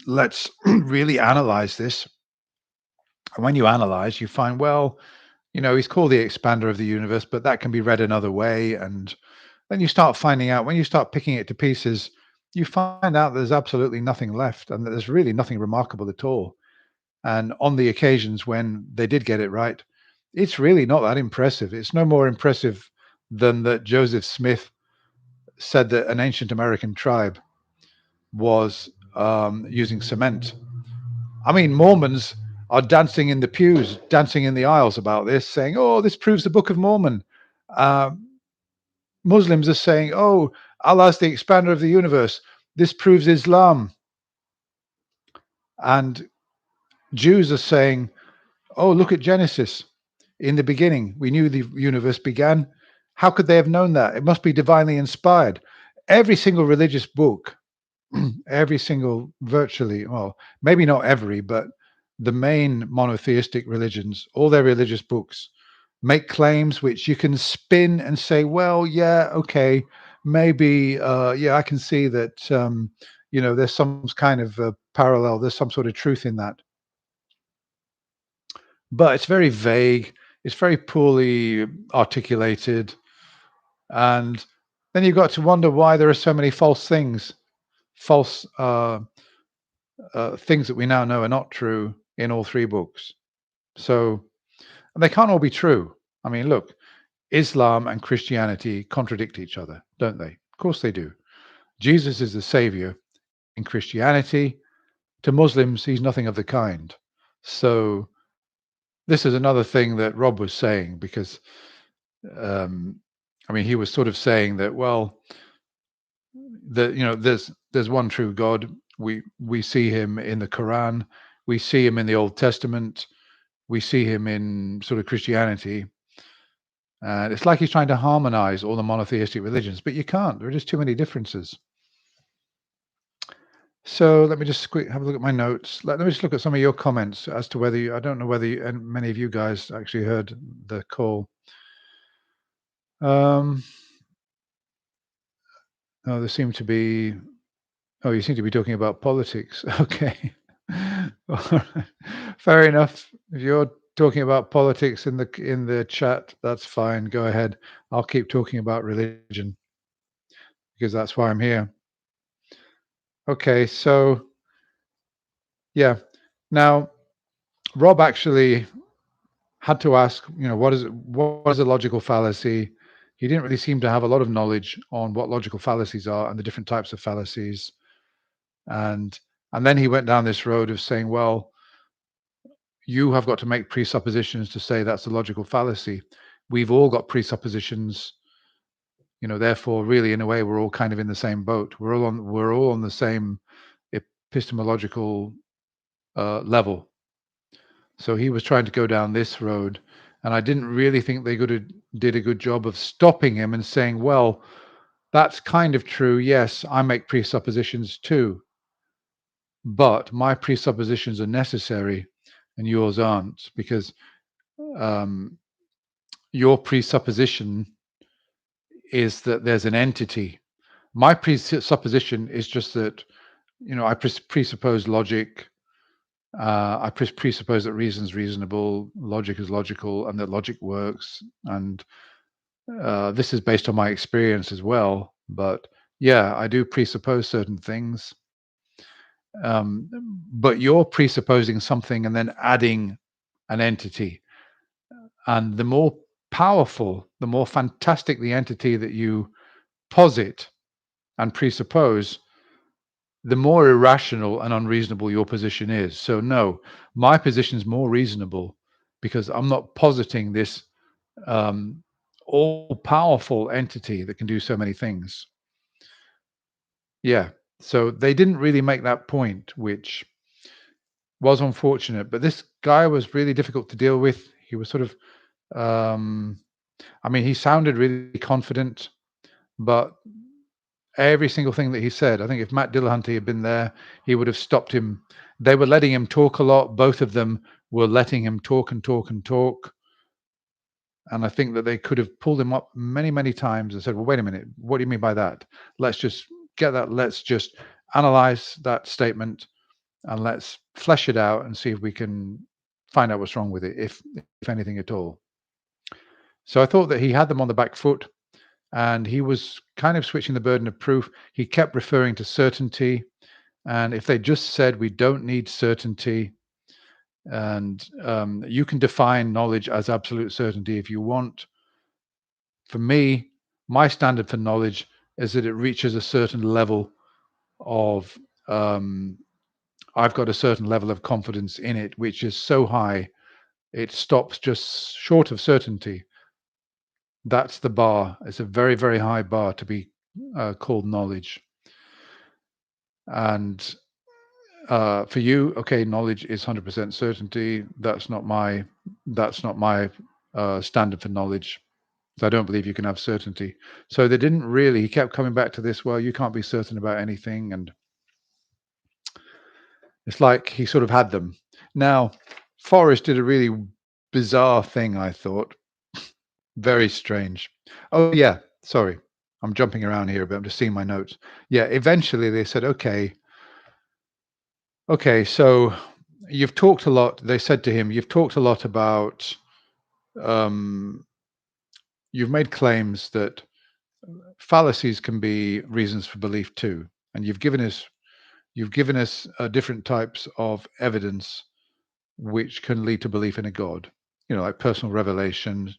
Let's really analyze this. And when you analyze, you find, well, he's called the expander of the universe, but that can be read another way. And then you start finding out, when you start picking it to pieces, you find out there's absolutely nothing left, and that there's really nothing remarkable at all. And on the occasions when they did get it right, it's really not that impressive. It's no more impressive than that Joseph Smith said that an ancient American tribe was using cement. I mean, Mormons are dancing in the pews, dancing in the aisles about this, saying, "Oh, this proves the Book of Mormon." Uh, Muslims are saying, "Oh, Allah's the expander of the universe. This proves Islam." And Jews are saying, "Oh, look at Genesis. In the beginning, we knew the universe began. How could they have known that? It must be divinely inspired." Every single religious book, every single, virtually, well, maybe not every, but the main monotheistic religions, all their religious books make claims which you can spin and say, well, yeah, okay, maybe, yeah, I can see that, there's some kind of parallel, there's some sort of truth in that. But it's very vague, it's very poorly articulated. And then you've got to wonder why there are so many false things, false things that we now know are not true in all three books. So, and they can't all be true. I mean, look, Islam and Christianity contradict each other, don't they? Of course they do. Jesus is the savior in Christianity. To Muslims, he's nothing of the kind. So this is another thing that Rob was saying, because um, I mean, he was sort of saying that, well, there's one true God. We see him in the Quran, we see him in the Old Testament, we see him in sort of Christianity. And it's like he's trying to harmonize all the monotheistic religions, but you can't. There are just too many differences. So let me just have a look at my notes. Let me just look at some of your comments as to whether I don't know whether and many of you guys actually heard the call. Um, oh, there seem to be. Oh, you seem to be talking about politics. Okay. All right. Fair enough. If you're talking about politics in the chat, that's fine. Go ahead. I'll keep talking about religion because that's why I'm here. Okay, so yeah. Now, Rob actually had to ask, what is a logical fallacy? He didn't really seem to have a lot of knowledge on what logical fallacies are and the different types of fallacies. And and then he went down this road of saying, well, you have got to make presuppositions to say that's a logical fallacy. We've all got presuppositions, therefore, really, in a way, we're all kind of in the same boat. We're all on the same epistemological level. So he was trying to go down this road, and I didn't really think they did a good job of stopping him and saying, well, that's kind of true. Yes, I make presuppositions too, but my presuppositions are necessary and yours aren't, because um, your presupposition is that there's an entity. My presupposition is just that, I presuppose logic. I presuppose that reason's reasonable, logic is logical, and that logic works. And this is based on my experience as well. But yeah, I do presuppose certain things. Um, but you're presupposing something and then adding an entity. And the more powerful, the more fantastic the entity that you posit and presuppose, the more irrational and unreasonable your position is. So no, my position is more reasonable because I'm not positing this um, all-powerful entity that can do so many things. Yeah. So they didn't really make that point, which was unfortunate. But this guy was really difficult to deal with. He was sort of, um, he sounded really confident, but every single thing that he said, I think if Matt Dillahunty had been there, he would have stopped him. They were letting him talk a lot. Both of them were letting him talk and talk and talk. And I think that they could have pulled him up many, many times and said, well, wait a minute, what do you mean by that? Let's just get that. Let's just analyze that statement and let's flesh it out and see if we can find out what's wrong with it, if anything at all. So I thought that he had them on the back foot, and he was kind of switching the burden of proof. He kept referring to certainty. And if they just said, we don't need certainty, and you can define knowledge as absolute certainty if you want. For me, my standard for knowledge is that it reaches a certain level of, I've got a certain level of confidence in it, which is so high, it stops just short of certainty. That's the bar. It's a very, very high bar to be called knowledge. And for you, okay, knowledge is 100% certainty. That's not my standard for knowledge. I don't believe you can have certainty. So they didn't really. He kept coming back to this. Well, you can't be certain about anything, and it's like he sort of had them. Now, Forrest did a really bizarre thing. I thought very strange. Oh yeah, sorry, I'm jumping around here, but I'm just seeing my notes. Yeah, eventually they said, okay, so you've talked a lot. They said to him, you've talked a lot about, um, you've made claims that fallacies can be reasons for belief too, and you've given us different types of evidence which can lead to belief in a God. Like personal revelation,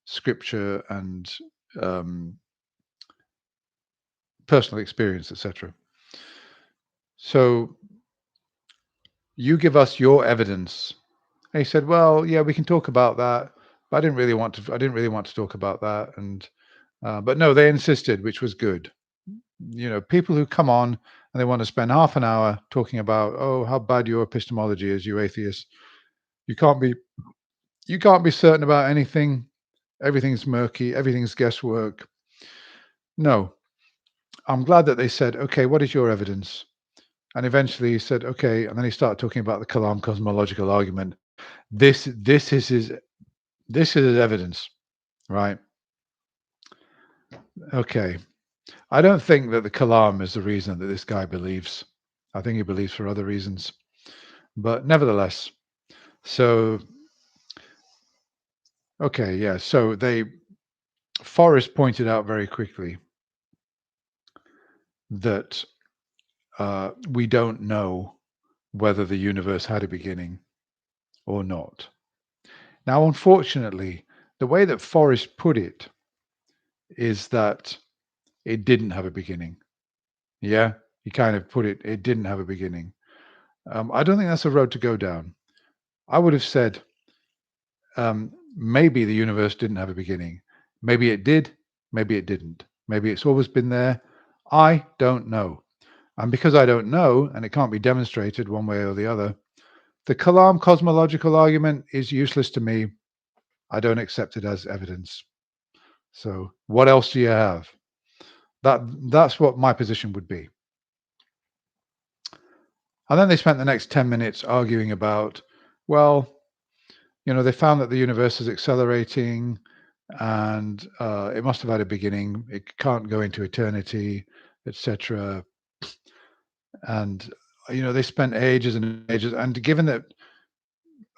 scripture, and um, personal experience, etc. So you give us your evidence. And he said, well, yeah, we can talk about that, but I didn't really want to talk about that. And but no, they insisted, which was good. People who come on and they want to spend half an hour talking about, oh, how bad your epistemology is, you atheists. You can't be certain about anything. Everything's murky, everything's guesswork. No. I'm glad that they said, okay, what is your evidence? And eventually he said, okay, and then he started talking about the Kalam cosmological argument. This is his evidence, right? Okay. I don't think that the Kalam is the reason that this guy believes. I think he believes for other reasons. But nevertheless, so okay, yeah. So Forrest pointed out very quickly that we don't know whether the universe had a beginning or not. Now, unfortunately, the way that Forrest put it is that it didn't have a beginning. Yeah, he kind of put it didn't have a beginning. I don't think that's a road to go down. I would have said maybe the universe didn't have a beginning. Maybe it did. Maybe it didn't. Maybe it's always been there. I don't know. And because I don't know, and it can't be demonstrated one way or the other, the Kalam cosmological argument is useless to me. I don't accept it as evidence. So what else do you have? That's what my position would be. And then they spent the next 10 minutes arguing about, well, they found that the universe is accelerating and it must have had a beginning. It can't go into eternity, etc. And they spent ages and ages. And given that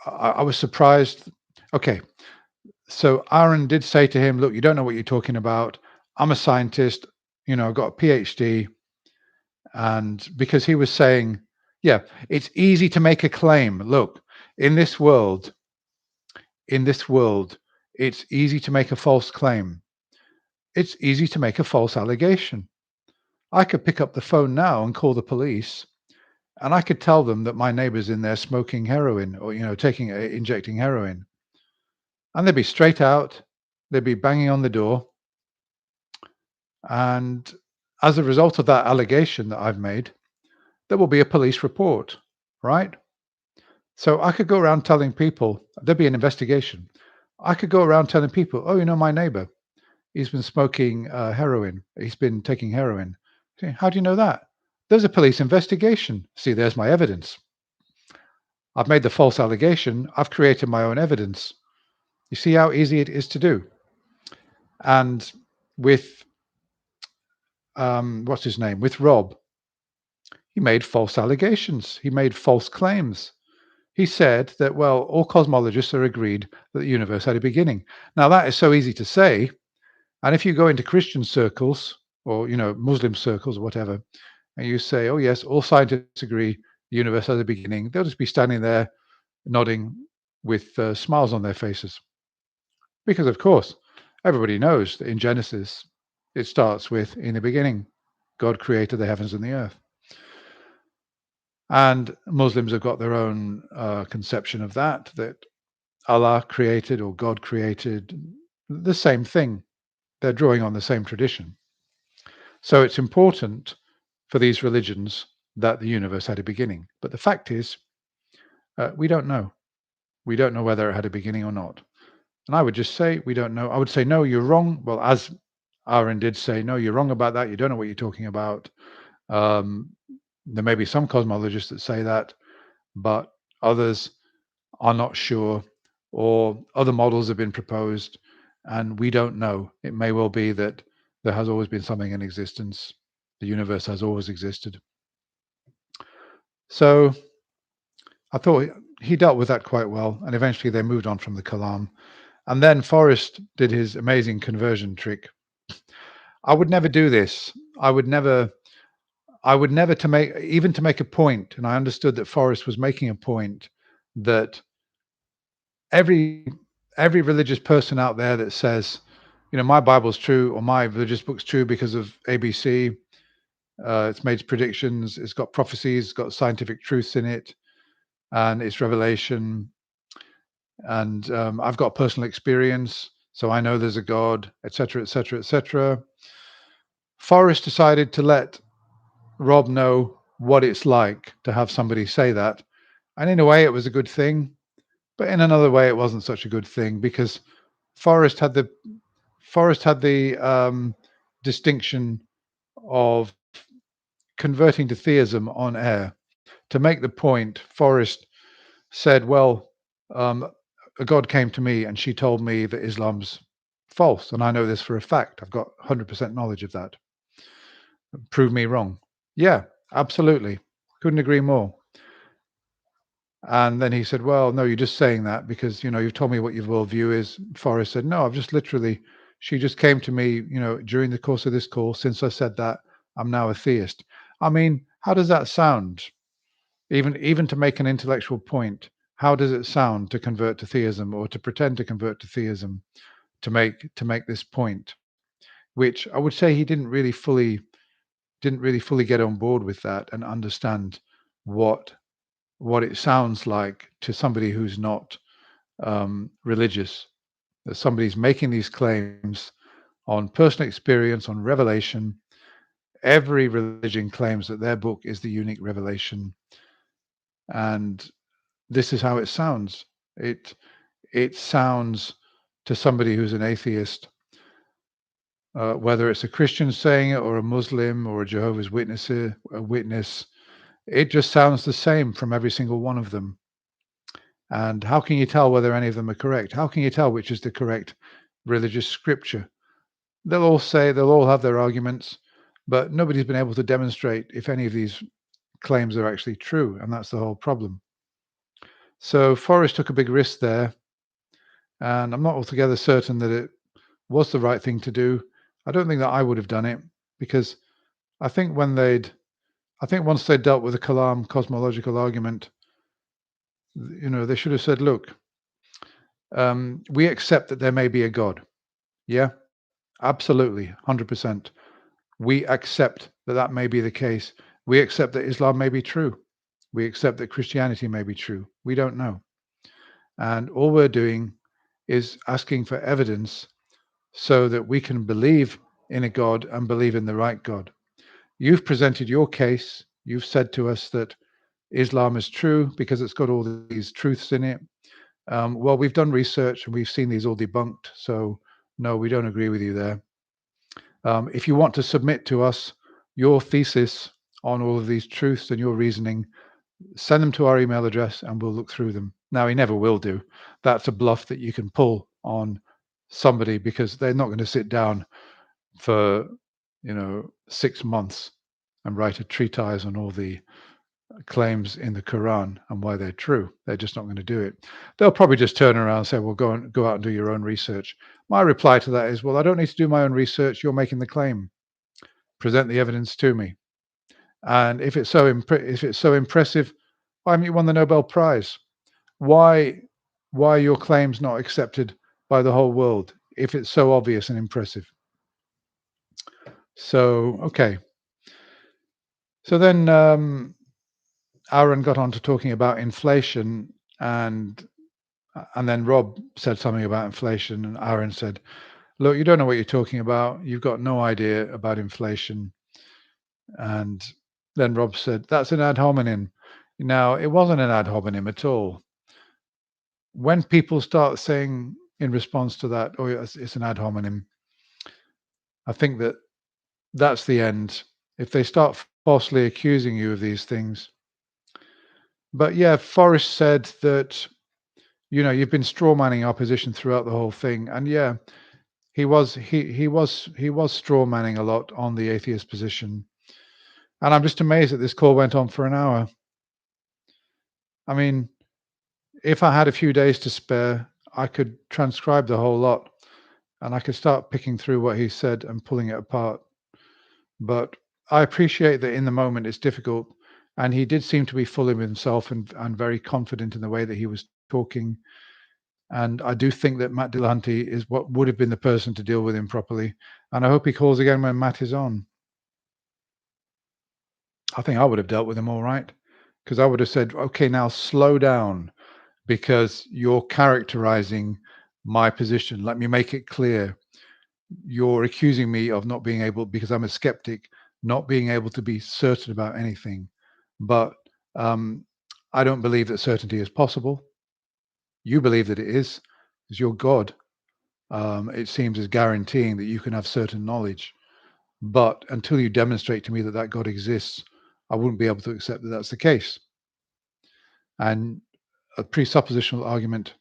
I was surprised. Okay, so Aaron did say to him, "Look, you don't know what you're talking about. I'm a scientist. I've got a PhD." And because he was saying, "Yeah, it's easy to make a claim. Look, in this world, in this world, it's easy to make a false claim. It's easy to make a false allegation. I could pick up the phone now and call the police, and I could tell them that my neighbor's in there smoking heroin or, injecting heroin. And they'd be straight out, they'd be banging on the door. And as a result of that allegation that I've made, there will be a police report, right? So I could go around telling people, there'd be an investigation. I could go around telling people, oh, my neighbor, he's been smoking heroin. He's been taking heroin. Okay, how do you know that? There's a police investigation. See, there's my evidence. I've made the false allegation. I've created my own evidence. You see how easy it is to do. And with what's his name? With Rob, he made false allegations. He made false claims. He said that, well, all cosmologists are agreed that the universe had a beginning. Now, that is so easy to say. And if you go into Christian circles or, Muslim circles or whatever, and you say, oh, yes, all scientists agree the universe has a beginning, they'll just be standing there nodding with smiles on their faces. Because, of course, everybody knows that in Genesis, it starts with, in the beginning, God created the heavens and the earth. And Muslims have got their own conception of that Allah created or God created the same thing. They're drawing on the same tradition. So it's important for these religions that the universe had a beginning. But the fact is, we don't know. We don't know whether it had a beginning or not. And I would just say, we don't know. I would say, no, you're wrong. Well, as Aaron did say, no, you're wrong about that. You don't know what you're talking about. Um, there may be some cosmologists that say that, but others are not sure, or other models have been proposed, and we don't know. It may well be that there has always been something in existence. The universe has always existed. So I thought he dealt with that quite well, and eventually they moved on from the Kalam. And then Forrest did his amazing conversion trick. I would never do this. I would never to make a point, and I understood that Forrest was making a point that every every religious person out there that says, my Bible's true or my religious book's true because of ABC, it's made predictions, it's got prophecies, it's got scientific truths in it, and it's revelation, and I've got personal experience, so I know there's a God, etc., etc., etc. Forrest decided to let Rob know what it's like to have somebody say that, and in a way, it was a good thing, but in another way, it wasn't such a good thing because Forrest had the distinction of converting to theism on air. To make the point, Forrest said, well, a God came to me and she told me that Islam's false. And I know this for a fact. I've got 100% knowledge of that. Prove me wrong. Yeah, absolutely. Couldn't agree more. And then he said, well, no, you're just saying that because, you've told me what your worldview is. Forrest said, no, I've just literally, she just came to me, during the course of this call. Since I said that, I'm now a theist. I mean, how does that sound? Even to make an intellectual point, how does it sound to convert to theism or to pretend to convert to theism to make this point? Which I would say he didn't really fully get on board with that and understand what it sounds like to somebody who's not religious. That somebody's making these claims on personal experience, on revelation. Every religion claims that their book is the unique revelation, and this is how it sounds. It sounds to somebody who's an atheist, whether it's a Christian saying it or a Muslim or a Jehovah's witness, it just sounds the same from every single one of them. And how can you tell whether any of them are correct? How can you tell which is the correct religious scripture? They'll all have their arguments, but nobody's been able to demonstrate if any of these claims are actually true, and that's the whole problem. So Forrest took a big risk there, and I'm not altogether certain that it was the right thing to do. I don't think that I would have done it because I think once they dealt with the Kalam cosmological argument, they should have said, look, we accept that there may be a God. Yeah, absolutely, 100%. We accept that that may be the case. We accept that Islam may be true. We accept that Christianity may be true. We don't know. And all we're doing is asking for evidence so that we can believe in a God and believe in the right God. You've presented your case. You've said to us that Islam is true because it's got all these truths in it. Well, we've done research and we've seen these all debunked. So, no, we don't agree with you there. If you want to submit to us your thesis on all of these truths and your reasoning, send them to our email address and we'll look through them. Now, he never will do. That's a bluff that you can pull on somebody because they're not going to sit down for 6 months and write a treatise on all the claims in the Quran and why they're true. They're just not going to do it. They'll probably just turn around and say, well, go out and do your own research. My reply to that is, well, I don't need to do my own research. You're making the claim. Present the evidence to me. And if it's so impressive, why haven't you won the Nobel Prize? Why are your claims not accepted by the whole world if it's so obvious and impressive? So, okay. So then Aaron got on to talking about inflation, and then Rob said something about inflation, and Aaron said, look, you don't know what you're talking about. You've got no idea about inflation. And then Rob said, that's an ad hominem. Now, it wasn't an ad hominem at all. When people start saying in response to that, oh, it's an ad hominem, I think that's the end. If they start falsely accusing you of these things. But yeah, Forrest said that, you've been straw manning our position throughout the whole thing. And yeah, he was straw manning a lot on the atheist position. And I'm just amazed that this call went on for an hour. I mean, if I had a few days to spare, I could transcribe the whole lot and I could start picking through what he said and pulling it apart. But I appreciate that in the moment it's difficult. And he did seem to be full of himself and very confident in the way that he was talking. And I do think that Matt Dillahunty is what would have been the person to deal with him properly. And I hope he calls again when Matt is on. I think I would have dealt with him all right, because I would have said, okay, now slow down, because you're characterizing my position. Let me make it clear. You're accusing me of not being able, because I'm a skeptic, not being able to be certain about anything. But I don't believe that certainty is possible. You believe that it is, because you're God. It seems as guaranteeing that you can have certain knowledge. But until you demonstrate to me that that God exists, I wouldn't be able to accept that that's the case. And a presuppositional argument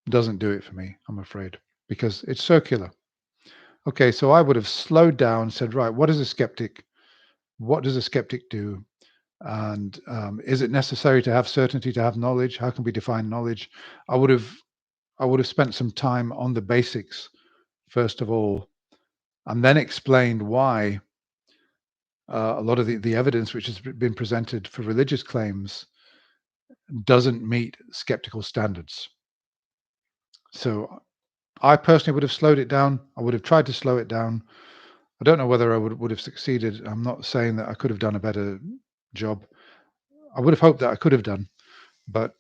doesn't do it for me, I'm afraid. because it's circular. Okay, so I would have slowed down, said, right, what does a skeptic do? And is it necessary to have certainty to have knowledge? How can we define knowledge? I would have spent some time on the basics first of all, and then explained why a lot of the evidence which has been presented for religious claims doesn't meet skeptical standards. So I personally would have slowed it down. I would have tried to slow it down. I don't know whether I would have succeeded. I'm not saying that I could have done a better job. I would have hoped that I could have done, but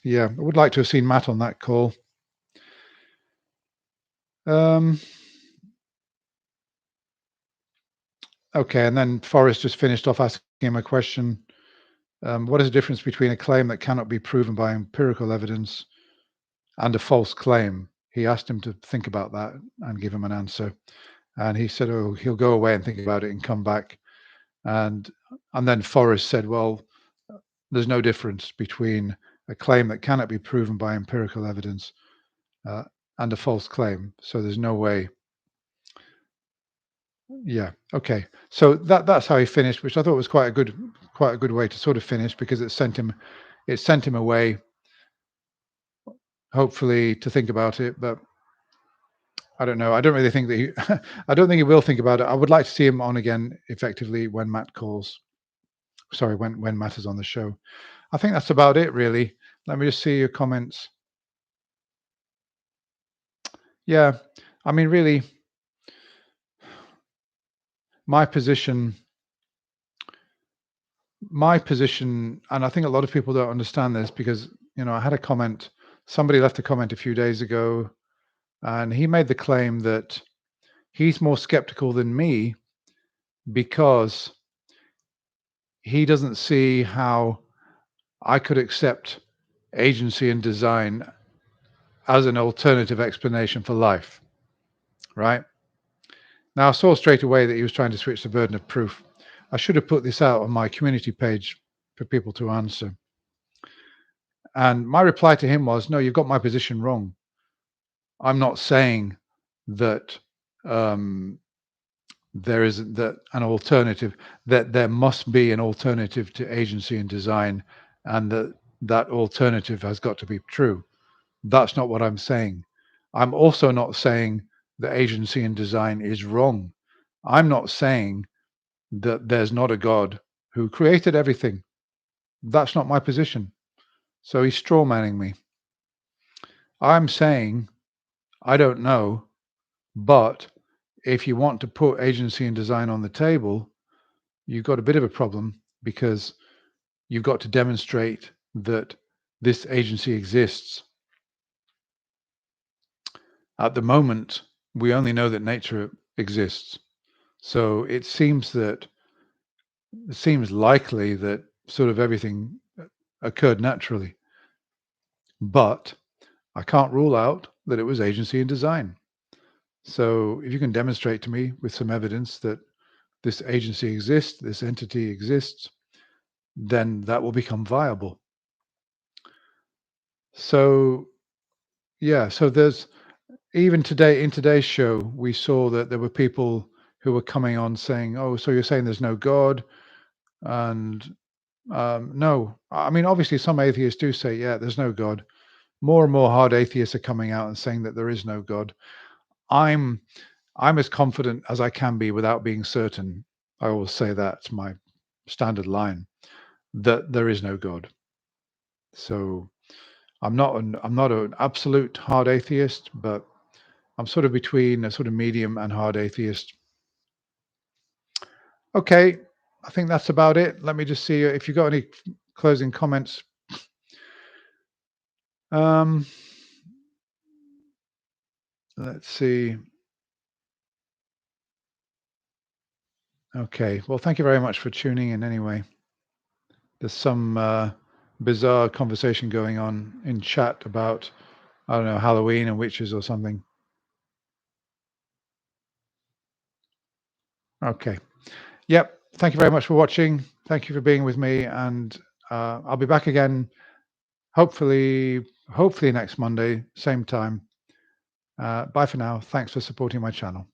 yeah, I would like to have seen Matt on that call. Okay, and then Forrest just finished off asking him a question. What is the difference between a claim that cannot be proven by empirical evidence and a false claim? He asked him to think about that and give him an answer. And he said, oh, he'll go away and think about it and come back. And then Forrest said, well, there's no difference between a claim that cannot be proven by empirical evidence and a false claim. So there's no way. Yeah. Okay. So that's how he finished, which I thought was quite a good way to sort of finish, because it sent him away, hopefully to think about it. But I don't know. I don't really think that he I don't think he will think about it. I would like to see him on again effectively when Matt calls. Sorry, when Matt is on the show. I think that's about it, really. Let me just see your comments. Yeah. I mean, really, my position, and I think a lot of people don't understand this, because, I had a comment, somebody left a comment a few days ago, and he made the claim that he's more skeptical than me because he doesn't see how I could accept agency and design as an alternative explanation for life, right? Now, I saw straight away that he was trying to switch the burden of proof. I should have put this out on my community page for people to answer. And my reply to him was, no, you've got my position wrong. I'm not saying that there is an alternative, that there must be an alternative to agency and design, and that alternative has got to be true. That's not what I'm saying. I'm also not saying that agency and design is wrong. I'm not saying that there's not a God who created everything. That's not my position. So he's straw manning me. I'm saying, I don't know, but if you want to put agency and design on the table, you've got a bit of a problem, because you've got to demonstrate that this agency exists. At the moment, we only know that nature exists. So it seems likely that sort of everything occurred naturally. But I can't rule out that it was agency and design. So if you can demonstrate to me with some evidence that this agency exists, this entity exists, then that will become viable. So yeah, so there's, even today, in today's show, we saw that there were people who were coming on saying, oh, so you're saying there's no God? And no, I mean, obviously some atheists do say, yeah, there's no God. More and more hard atheists are coming out and saying that there is no God. I'm as confident as I can be without being certain. I always say that's my standard line, that there is no God. So I'm not an absolute hard atheist, but I'm sort of between a sort of medium and hard atheist. Okay, I think that's about it. Let me just see if you've got any closing comments. Let's see. Okay, well, thank you very much for tuning in anyway. There's some bizarre conversation going on in chat about, I don't know, Halloween and witches or something. Okay. Yep. Thank you very much for watching. Thank you for being with me, and I'll be back again hopefully next Monday, same time. Bye for now. Thanks for supporting my channel.